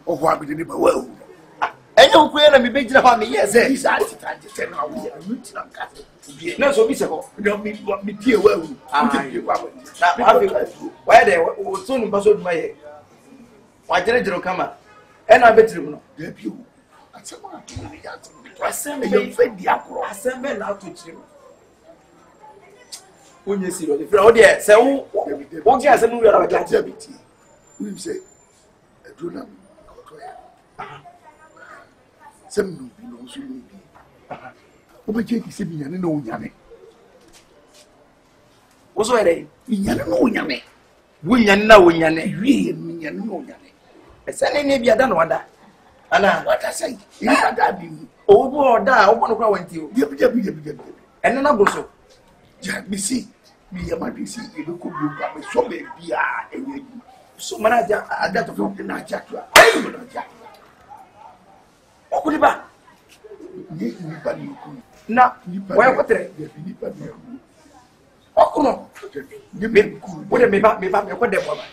Speaker 2: Oh, why we didn't well.
Speaker 3: And you queer me big to me, yes,
Speaker 2: He's at it.
Speaker 3: no, so miserable.
Speaker 2: Don't mean what me dear well.
Speaker 3: Why they will soon puzzle my head. Why did you come up? And I bet you know.
Speaker 2: Debut. At someone to me, I fed the apple.
Speaker 3: I send men out to you. When you see what if you're there, so what you have to move out of captivity.
Speaker 2: We say, I do not. Some no so be. Obeke ki se bi nyane na onyane.
Speaker 3: Wo so ere?
Speaker 2: Nyane na onyane.
Speaker 3: Wo nyane na onyane.
Speaker 2: Wie nyane na onyane.
Speaker 3: Ese ne bia da no wada. Ana
Speaker 2: What I say? Ya da bi.
Speaker 3: Obo oda, obo no kwa wanti o.
Speaker 2: Jebi.
Speaker 3: Ene na go so.
Speaker 2: Ja mi si. Mi ya ma bi si e ko bi ba me so be bia enye.
Speaker 3: So manager ada to
Speaker 2: From the na ja to.
Speaker 3: okuliba.
Speaker 2: Ni ba ni ku.
Speaker 3: Na wa kotre.
Speaker 2: Ni ba ni ku.
Speaker 3: Okuno.
Speaker 2: Ni me ku.
Speaker 3: Wo de me ba me ko de bo ba.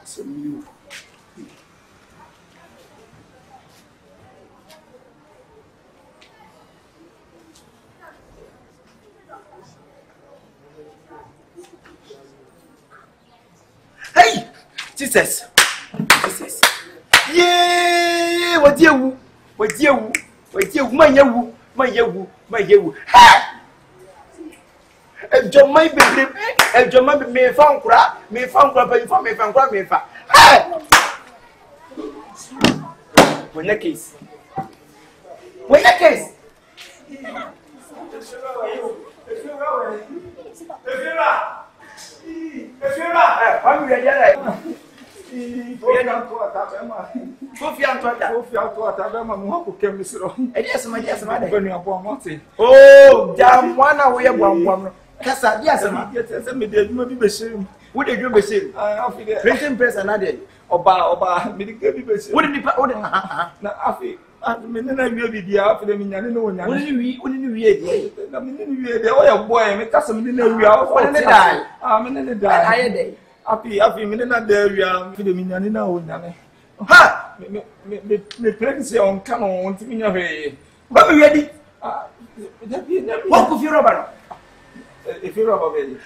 Speaker 2: Some
Speaker 3: Hey! Jesus! Yeah! What you? My you. Ha! John my baby, and John my me found crap, but you found me. Ha! When the case. I'm ready. Oh, damn one away one. Cassa, yes, me did maybe be shame. What did you say? Printing press another. Oba, medical people. What did you put? Menina wie bibia afede minyane no nyane woni wie die na menina wie de o ya boy me kasa menina wie o ne dai menina dai aye dai afi menina dai wie afede minyane na o nyane ha me pregnancy on kan on ti minya hwe ba me wie di wo ku fi roba no e fi roba be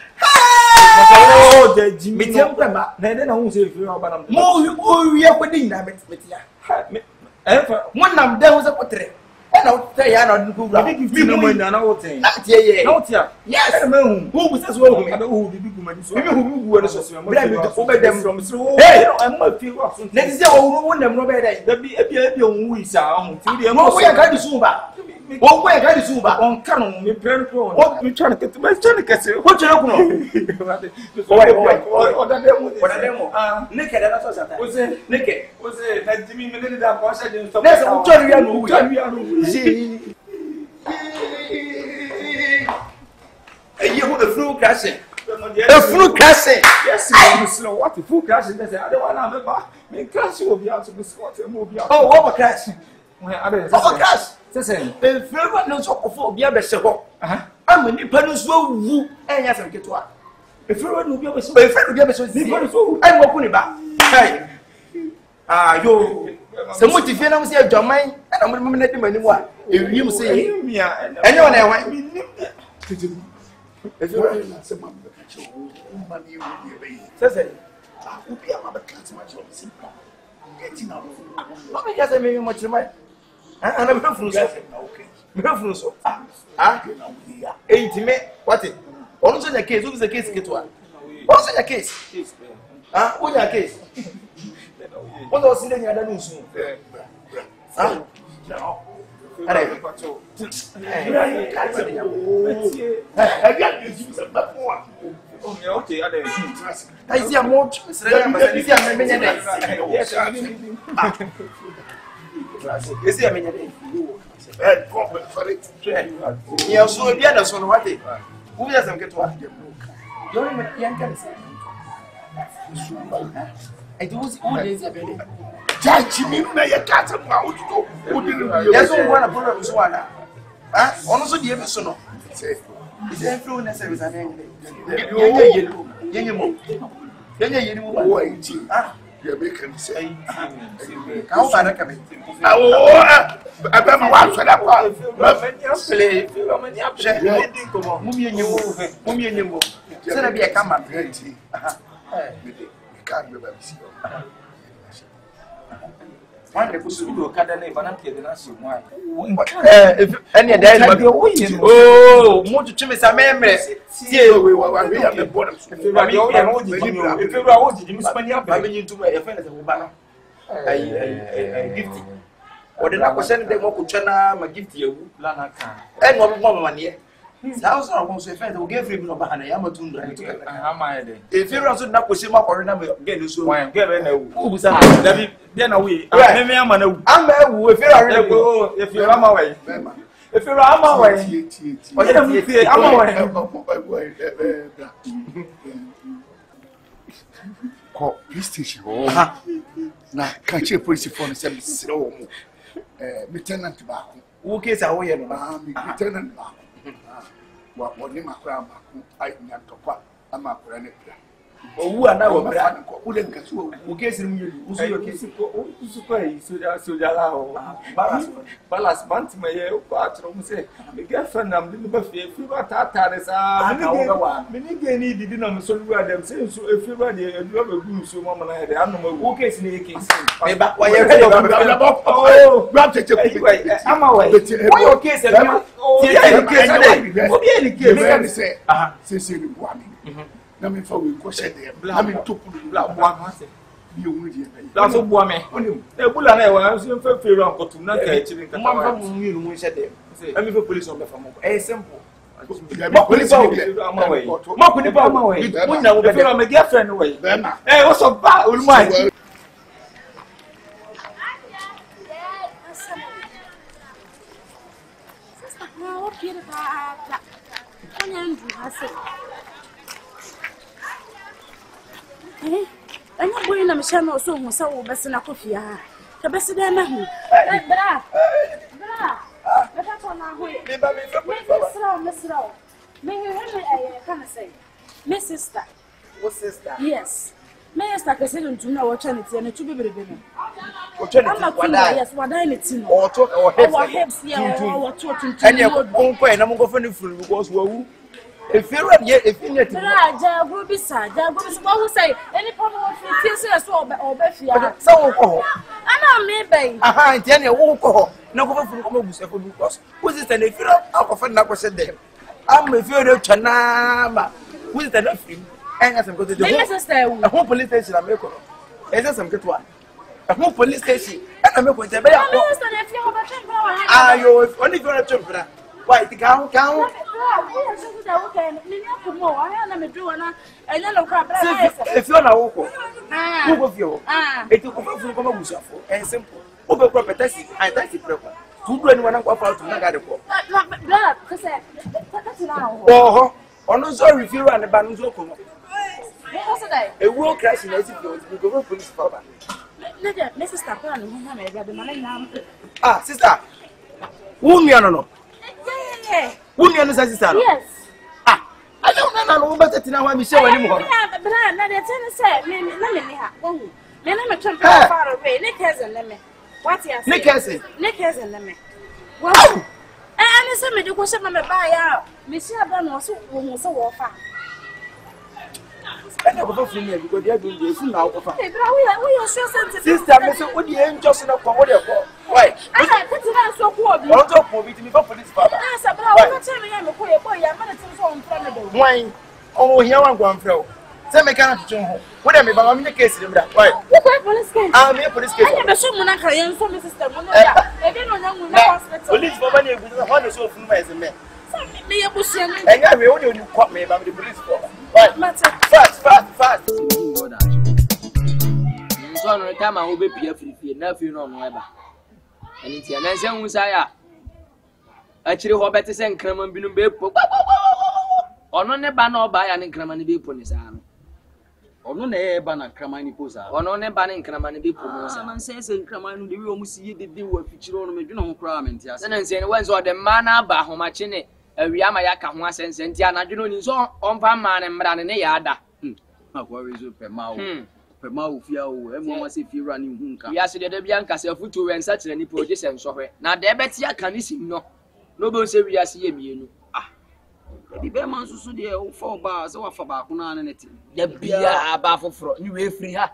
Speaker 3: oh de jimi me tem ba na de na hu se fi roba na mo wie ko din na metia one nam there was a portrait. And I'll tell you, I don't go around. You know, when I know thing. Yes, who was as well? Who the big woman is? Who were them from so. Hey, I'm not feel. Let's say, oh, one them no better. There be a young who is out. What way I got the Zumba? What way I got the Zumba? On Canon, me prayer. What we trying to get to my channel? What you know? What a demo. Naked, and I was naked. Was it that Jimmy Minute that was I didn't stop? Let's tell you. See, you hold the flu crashing. The flu crashing. Yes, I'm slow. What the flu crashing? I don't want to remember. Me crash will be out to the squat and move out. Oh, what crash? What crash? Listen, the flavor knows what for be a best of all. I'm a new panels will woo and yes, I get to what. The flavor will be a best of all. I'm walking back. Hey, you. So much if you don't see a German, and I'm remembering anyone. If you say, anyone I want me. If you are not some money, says it. I will be a mother class much of simple. Getting out. Not because I made much of my. And I'm not from okay. Not from so. Ah, 80 me. What it? Also, the case, who's the case? Get one. What's the case? Ah, what's the case? What was in the other news? Ah, no. I see a more. Is there a minute? You so the other son, what? Who doesn't get what? I do always a belly. Judge me, my cat about you. Yes, one of them is one. Ah, also the episode. It's influence as an enemy. You're making say, how far I come in? I remember once when I play. Mummy and you. Said I be a camera. Can't remember. One of the people can't name an empty the national wine. If any of that, oh, more to Chimis, I remember. See, we were at the bottom. If you are old, you must spend your money into my friend as a woman. I gift. Or the lack of sending them up to China, my gift you, Lana can. And one money. House are almost a friend who gave him no banner. If you're also not with him up or number, get so wine, give an who's a then away. I'm a if you're on my way. If you're on my way, I'm away. Call police station. Now, catch a police phone service. Lieutenant Tobacco. Who cares away and Lieutenant Tobacco. What name I cry, I am to I'm a granite. Oh, who are now wouldn't get who gets in you, who's your case? Who's the way? So Ballas month, my patron say, the girlfriend, I'm little buffet, if you are Tataris, many didn't know so well them saying so if you are there, you have a good so mama I had animal who case in the case. Why you're oh, grab it away. I'm away. Why your case? Say, since you want me. I mean, for we go set there. I mean, to put black one. You will be that's a woman. A bullet, I was in favor of to not catching. Mamma, said them. I mean, for police on the farm. A simple. Police on my way. Mock with the bomb away. I'm a girlfriend away. Hey, what's up? With mine.
Speaker 7: I'm not going to share no so so best in a coffee. The best of them. Bra. That's on our way. Miss Row. May you can say, Miss Sister.
Speaker 3: What sister?
Speaker 7: Yes. Master Cassidy to know what Chanity and to be living.
Speaker 3: I'm not what
Speaker 7: yes, what I need to know.
Speaker 3: Or talk or
Speaker 7: hips, or talking to
Speaker 3: and your own point. I'm going to food because if you're yet, if you're
Speaker 7: not, will be sad. There will say any problem of tears or Beffia.
Speaker 3: So,
Speaker 7: I'm me, babe.
Speaker 3: Aha, Jenny, walk no go for because who's it? And if you're not often not was them, I'm if you're not Chanama, who's the nothing? And as I'm going to do a home police station, I'm making. Is there some good one? A home police station, and I'm going to be you only for a children. Why the count? If you're not who of you, it took from and simple. Over property, and that's it. Who do anyone go out to Nagarico? Oh, no, sorry if you run a banjo. A war crash in the go police father.
Speaker 7: Mrs. Tapan,
Speaker 3: Ah, sister. Whom you know? Whom you know, sister?
Speaker 7: Yes.
Speaker 3: Ah, I don't know better to know why we show anymore.
Speaker 7: But I said, let me turn far away. Nick hasn't let me. What's your
Speaker 3: Nick hasn't?
Speaker 7: Nick hasn't let me. Well, and I said, me do go some buy out. Monsieur Ban was so offer.
Speaker 3: I never go from here because they are doing this now.
Speaker 7: We are so sensitive.
Speaker 3: Sister, Mr. Woody ain't just enough for what you're for. Why?
Speaker 7: I put it out so poor.
Speaker 3: Don't talk for me to be for this father.
Speaker 7: Yes, but I want to tell you, I'm a boy, I'm going to tell you from the
Speaker 3: wine. Oh, here one go through. Say me can't to home. What am I in the case in that? Why? I'm here for this case. I never saw when I can for Mrs. I didn't know when I was police for money with the hundred so from as a man. Me a bush and I only you caught me about the police for. Fast.
Speaker 8: So no time I will be free na fi no no eba. Ani ti na se hu sai a. Achiri ho bete se nkraman binum be po. Ono ne ba na oba ya ne nkraman ne be po ni sa no.
Speaker 6: Ono na e ba na nkraman ni po sa.
Speaker 8: Ono ne ba ne nkraman ne be po no sa.
Speaker 6: Man se nkraman no de wi o mu si de wa fichiri ono me dwena ho kra me ntia.
Speaker 8: Se na nse ne wan so de ma na ba ho ma chi ne awia ma ya ka ho asense ntia na dwena ni so ompa ma ne mra ne ya ada.
Speaker 6: Akwa we so pe ma o. Pe ma o fia o, e mo ma se fi ra ni hu nka.
Speaker 8: Ya se de bia nka se futu we nsa kire ni producer nsohwe. Na de beti aka ni sim no. No be se wi ase ye mienu.
Speaker 6: Di be man susu de o fa ba se wa fa ba ko na ne ti.
Speaker 8: Ya bia ba foforo ni we free ha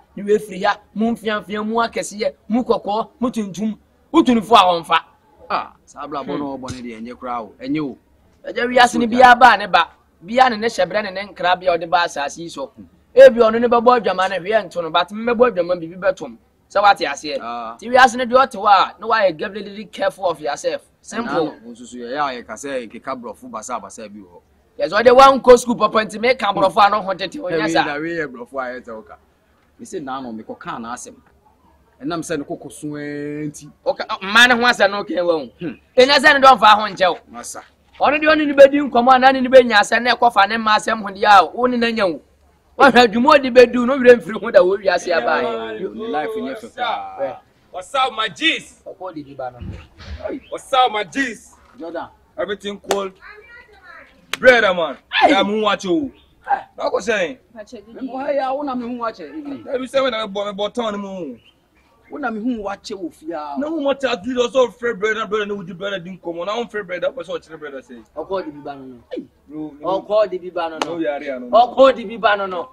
Speaker 8: mu mfiamfia mu akese ye mu kokko mu tuntum utunfo a wonfa
Speaker 6: sa bla bo no bo ne de enye kra o enye o
Speaker 8: eja wi ase ni bia ba ne ba bia ne hyebre ne nkra bia o de ba asase iso e bi ono ne be bo adwama na hwe nto no bat me bo adwama bibi betom se wate ase ti wi ase ne de ote wa no why get really careful of yourself simple
Speaker 6: susu ya ka se ke kabrofo basa bi ho.
Speaker 8: Yes, or the one go school papa nti make kabrofo ano hontete onyasa
Speaker 6: na we brofo ayete oka me se na no me ko kan na asem enam se ne kokoso anti
Speaker 8: oka man ho asa no ken wa hu enya se ne don fa ho nche wo
Speaker 6: masa
Speaker 8: ono de oni ni bedi nkomo anani ni benya ase na ekofa ne ma asem ho dia wo ni na nyawo wa hwa dwumo de bedu no wire mfiri ho da wo wi ase aba
Speaker 6: life in Africa.
Speaker 5: What's up my G's?
Speaker 8: What's up
Speaker 5: my G's?
Speaker 6: Jordan,
Speaker 5: everything cool. Brother man, I'm watch you. I was saying.
Speaker 6: Why ya wona me hu wache evening.
Speaker 5: Let me say when I bought town mu.
Speaker 6: Wona me hu wache wo fia.
Speaker 5: No more tell you also fair brother no with the brother didn't come on. I'm fair brother but so the brother say.
Speaker 8: Oko di biba no.
Speaker 5: No.
Speaker 8: Oko di biba no.
Speaker 5: No yare no.
Speaker 8: Oko di biba no.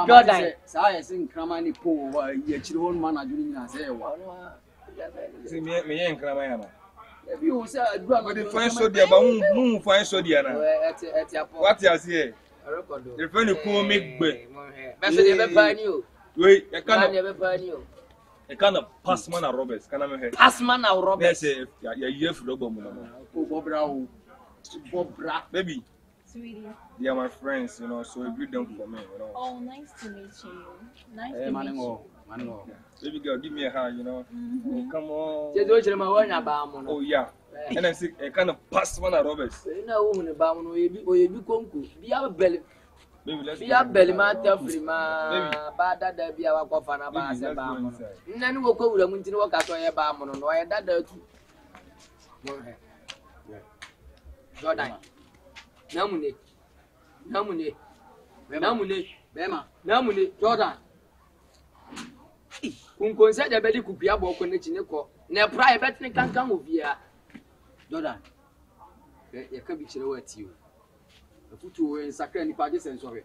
Speaker 6: Jordan, sa ya sin krama ni po wa ye chiri hon man adwuni na say wa.
Speaker 5: See me yen krama yana.
Speaker 6: Ebi o say adura
Speaker 5: but the fine so dia ba mu fine so dia na. What you say? The friend ko make gbe.
Speaker 8: Best dey be pa ni o.
Speaker 5: Wait, I can't
Speaker 8: be pa ni o.
Speaker 5: I can't pass man and Roberts. Can I me
Speaker 8: pass man and Roberts?
Speaker 5: Yes, ya you for do bomu na.
Speaker 6: Bobra.
Speaker 5: Baby.
Speaker 9: Sweetie.
Speaker 5: They are my friends, you know, so you greet them for me, you know.
Speaker 9: Oh, nice to meet you. Nice to meet you.
Speaker 5: Baby girl, give me a hand, you know. Oh, come on.
Speaker 8: Oh,
Speaker 5: yeah. And I say, I kind of pass one at Roberts.
Speaker 8: You know, you be conquer. Be our belly. Bia Belimata Frima, Bada Debia Wakofana Basa Bam. None will go with a Muntin Wakasoya Bamon, or I that too. Jordan. Namune. Namune. Namune. Bema. Namune. Jordan. Uncle said the belly could be a walk on the Chineko. Ne private can come with you. Jordan. You can be chill with you. The foot in Sacred Parties and sorry.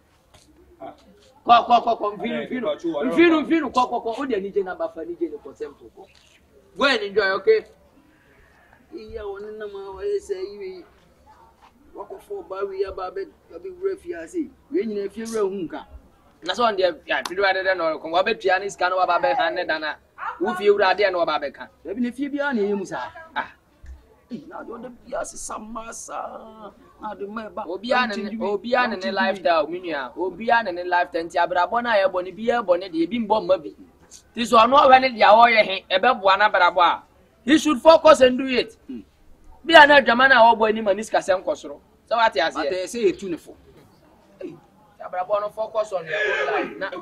Speaker 8: Vino, Coco, the Nigena Buffalo for Temple. Go and enjoy, okay? Yeah, one number say you walk for Barry about it, a big refugee. When you feel Runka. That's one day, rather than or Combabet Pianis can over Babet and Dana. Who feel rather than Babeca. Even if you be on him, ah. Now don't be as some massa. Obian and a lifestyle, Minia, Obian and a lifetime, Tiabrabona, Bonibia, Bonnet, the Bimbo Mobby. This one, no when the Aoya, above one Abraba. He should focus and do it. Be another Jamana or Boy Nimanisca Sam Cosro. So what I say, a tuniform. Tiabrabona focus on your own life.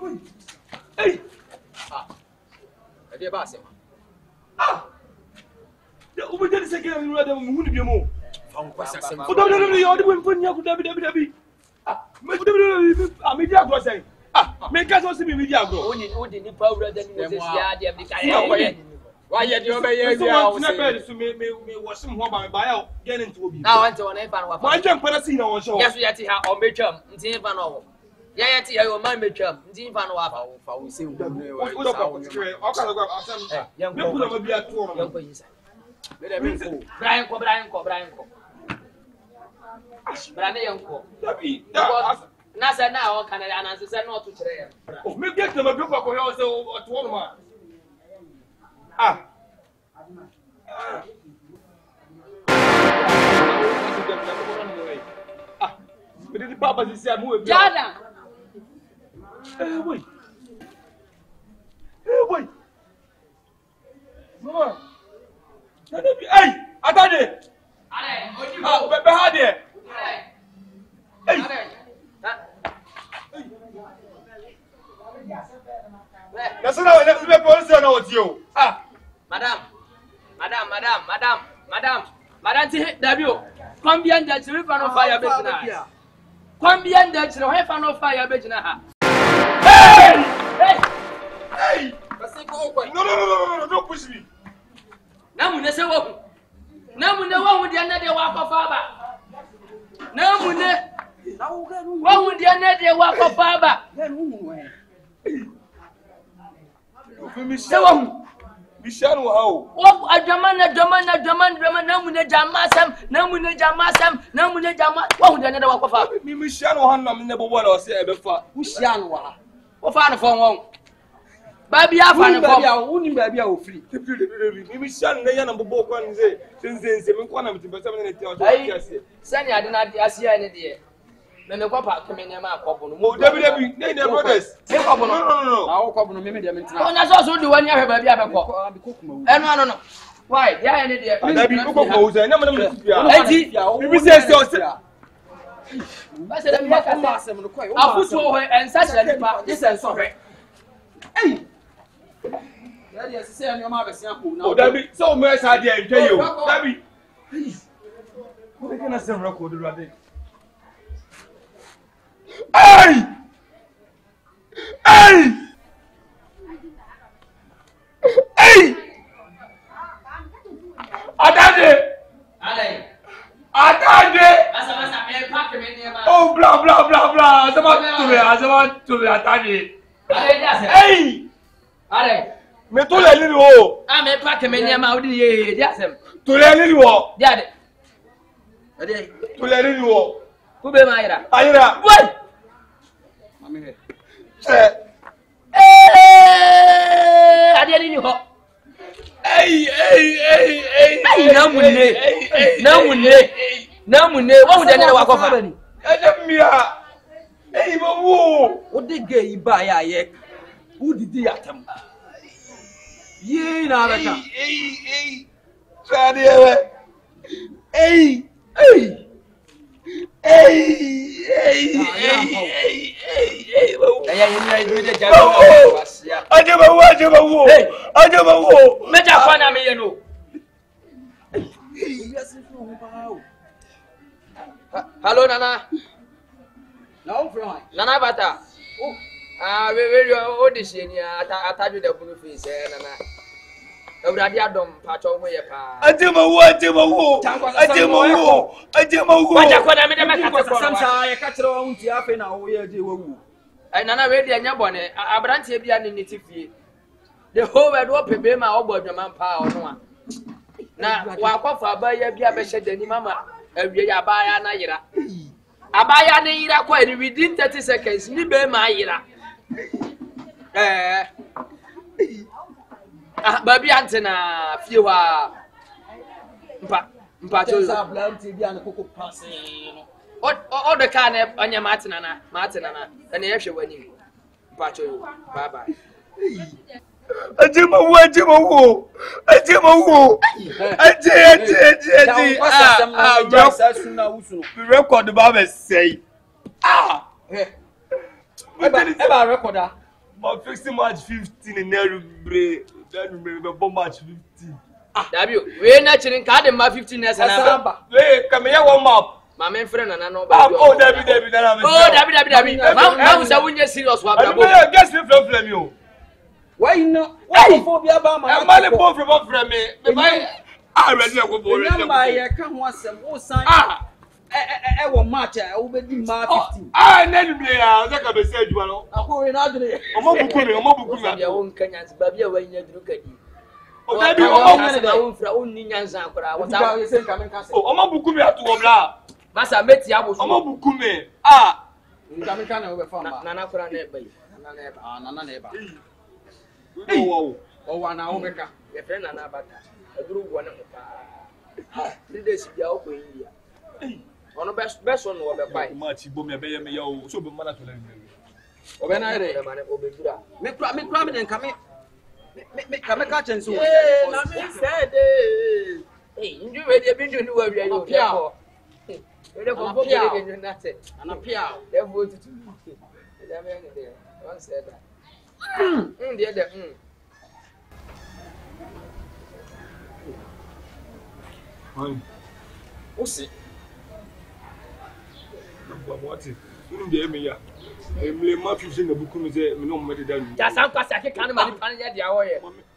Speaker 8: Hey, a dear Bassima. Ah! The Uber second rather would be more. I'm saying, make us also be media grow. Only the power than why yet you obey to me was some by buyout getting to be. Now, until one ever. Why jump when I see no one show? Yes, we had to have on Mitchum, Zinfano. Yet, your mind Mitchum, Zinfano. We see young people be at 2 Brian Co. Brother Uncle. Nasa now can I answer not to today? Oh, me get them a group of also at 1 month. Ah. But the papa is a move. Jada. Wait. Wait. More. Hey, I got it. Oh, behind it. Hey. That's not the police know with you. Ah, madam, W. Combien that you fan of fire bettina. Combien that you have fan of fire bettina. Hey! Hey! No, don't push me. Namune se wo. Namune wo hu dia na de wa kofaba. Namune. Wo hu dia na de wa kofaba. Se wo. Bishanu how? Wo adamana namune jamasam. Wo hu dia na de wa kofaba. Mi bishanu han na me ne bo na o se e be fa. Wo shianu wa. Wo fa na fo won. Baby, I found a baby, baby, I free. We shall lay on a book one day, since then, one of the 7 Sunny, I did not ask you any day. Then the papa came in my couple. They never brothers. No. Our couple, maybe them. Oh, that's also the one you have a baby. And no. Why? Yeah, any day. Baby, who goes and never know. We say so. I said, I'm put over and such a this and sorry. Hey! Yes, say on your mother's sample now. Debbie, so much idea and tell you. Debbie, please. What can I say? Record the rabbit. Hey! Hey! Hey! Adade! Oh, blah. Azama to me, Adade. Hey! Allez! Mais tout les livres. Ah, mais pas que mes niams ont dit, tous les livres. Regardez. Tous les livres. Où est Maïra? Aïra. Oui! Allez, livre. Hey! Namune. What would I never walk off? Hey, what did gay buy? Who did the atom? Ye, now, hey, hey. Hello, Nana. No, Nana Bata. We audition. I told you the blue face, Nana. Everybody Adam, Pacho, way apart. I do my work. And Nana ready and your bonnet. I branch here be an native. The whole world open be my old man power. Now, walk off a buyer be a better than Mama. Every abaya naira. Abaya naira quite within 30 seconds. Ni be my ira. Baby Antena, few Mpacho. All the can on your Martinana, and the actual when you Pacho. Bye bye. I do my work. Record the Bible say. Ever recorder. But fixing March 15 in every then we bomb March 15. W, we're not in card my 15 years and hey, come here one map. My main friend and I know. Oh, David. Now is a winner serious one. Guess me from you. Why not? Why for be about my money from me? I read your boy. Come once and more sign. I will match. I will be my 15. I never play. I'll take a message. I'm going out there. I'm not your own Kenyans, Baby, when you look at you. Oh, I'm not Bukumi at Wabla. Massa met Yabu. I'm not Bukumi. Nana for a neighbor. Nana neighbor. Oh, 1 hour. Your friend and Abata. A group 1 of the 3 days to go to India. On the best one will be quite much. You boom, you so be managed. When I read, make ramen and come in. Make catch and so. Said, hey, you ready? Been to where you are. And a piao. They're going to one said that. The other. What's it? What is it? I'm not using the book. No matter that. Just some class I can't manage the hour.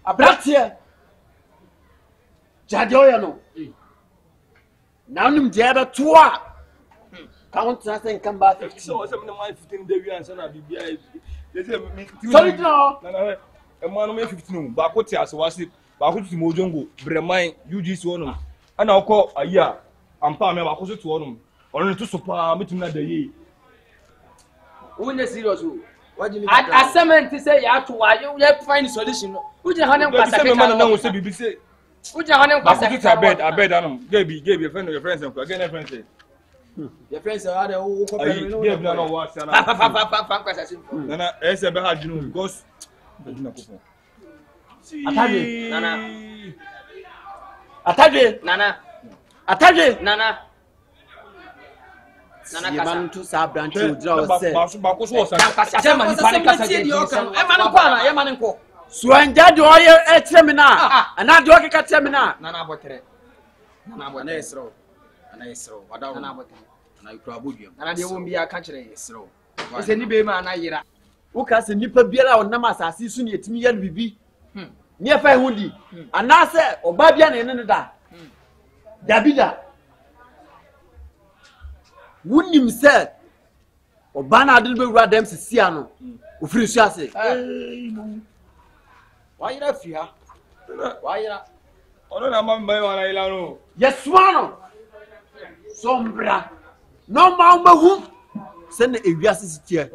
Speaker 8: A black here. Jadoyano. Now, the other 2 count nothing come back. So, some of my 15 days and I'll be. Sorry, no. A man of 15. Back as was it. Back to Mojongo, Bremai, UG's one. And I'll call a year. I'm Palmer, I was to one. Only to support me to another year. When the serious, what do you mean? I summoned to say, you have to find a solution. Would you have a BBC? Would you have a bed? Gave your friend or your friends and again, friends. Your friends are the who gave no what. Nana, as a bad you because Nana. Nana to Sabran to draw so and that do I a seminar and I do a seminar. Nana Botre. Nana Bonesro. And I saw what I know. And I probably and there won't be a country. So, was any baby man? I who can see Nipper Biela or Namas as soon as me and Bibi near Fairwoody. And I said, or Babian and another Dabida. Wouldn't him say, or Banner didn't read them to Siano, who free chassis. Why not fear? Why not? I don't know. Yes, one. Sombra. No mamma who send a yes here.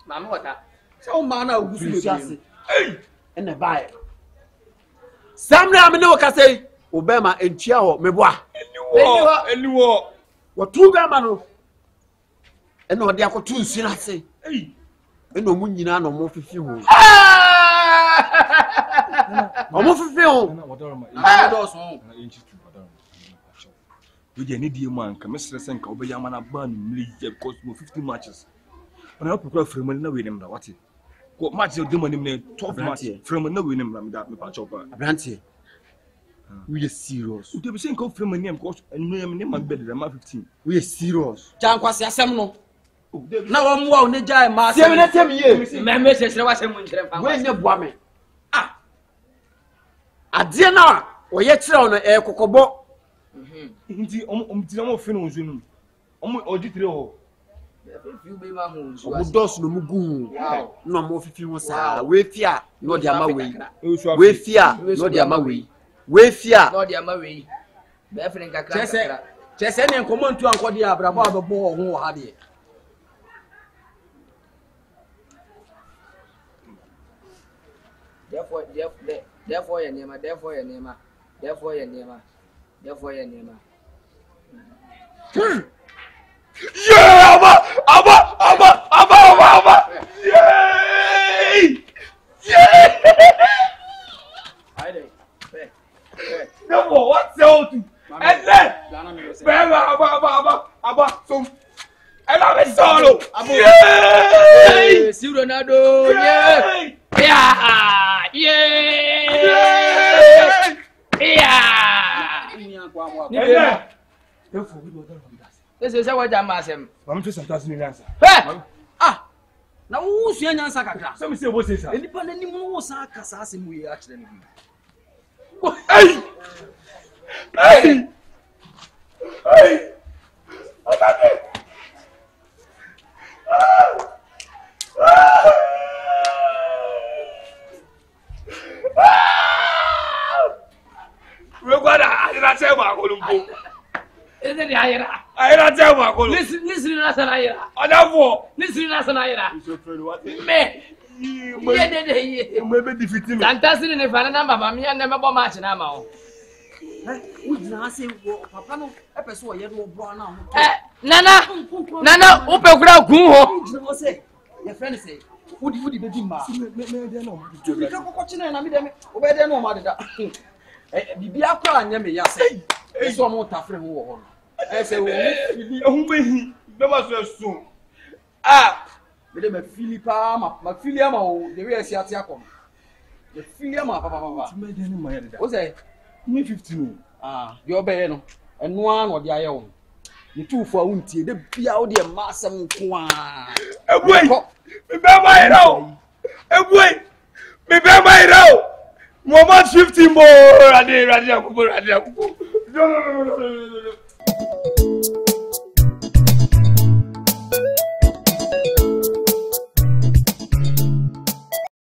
Speaker 8: Mamma, what that? So, man, I will free chassis. And a buyer. Some Ramino can say, Obama and Chiao, Mebois. And you are. What 2 gamma and no, they are 2 sinassi. And no moon, no more 50. Almost 50. We need a man, Commissioner Senka, Obayamana Ban, because 50 matches.
Speaker 4: Ona opukura frame na we nim na wate. Ko match de money me 12 match frame na we nim na me da me pa chopa.
Speaker 6: Abrantie. We are serious.
Speaker 4: You be saying come frame money because name man bed ma 15.
Speaker 6: We are serious.
Speaker 8: Jankwasi asem no.
Speaker 6: Na wo mo wa ne jai ma.
Speaker 8: Se me na tem ye. Me sesere wa sem nkyere fa.
Speaker 6: We nya boa me. Ade na wo ye kire wo no kokobo.
Speaker 4: Nti omo fe no nzu no. Omo oditire ho.
Speaker 8: You be ma hu nzu.
Speaker 6: Odos no mugu. No mo fifi ho sa. We fia no de ama we. We fia no de ama we. We fia
Speaker 8: no de ama we. Be fere nkakra.
Speaker 6: Chese ne nkomo ntu ankodi abrabo abebo ho ha de.
Speaker 8: Therefore your name.
Speaker 4: Yeah, Abba. Yay! No, what's out? And then, Abba, so, and I'm a solo. Yay!
Speaker 8: See Ronaldo. Yeah. This is what I'm asking.
Speaker 4: I'm just asking you answer.
Speaker 6: Na wo sua nyansa kakra.
Speaker 4: So me say what say sir?
Speaker 6: Enipa na nim wo sa kasa asem we akire ni.
Speaker 4: Hey!
Speaker 8: Isn't the Ayra?
Speaker 4: Ayra tell me.
Speaker 8: Listen, as an Ayra. Listen, as an Ayra. Me.
Speaker 4: Maybe defeat me.
Speaker 8: Fantastic in the Fanama, me and never bomb match now.
Speaker 6: Would not say, Papa, no episode yet will brown now.
Speaker 8: Nana, open ground, go.
Speaker 6: Say, your friend say, would you be the ma? You can't watch it and I mean, obey them no matter. Be a cry, never say. It's one more tough from war. I say,
Speaker 4: who may never soon.
Speaker 6: Madame Philippa, Macphiliam, the real Siatiacom. The Philiam, Papa, was I?
Speaker 4: Me 15.
Speaker 6: Your bed, and one or the iron. The two for Unti, the Piaudia Massam Kwan.
Speaker 4: Away! Remember it out! Away! Remember it out! More 15 more! No.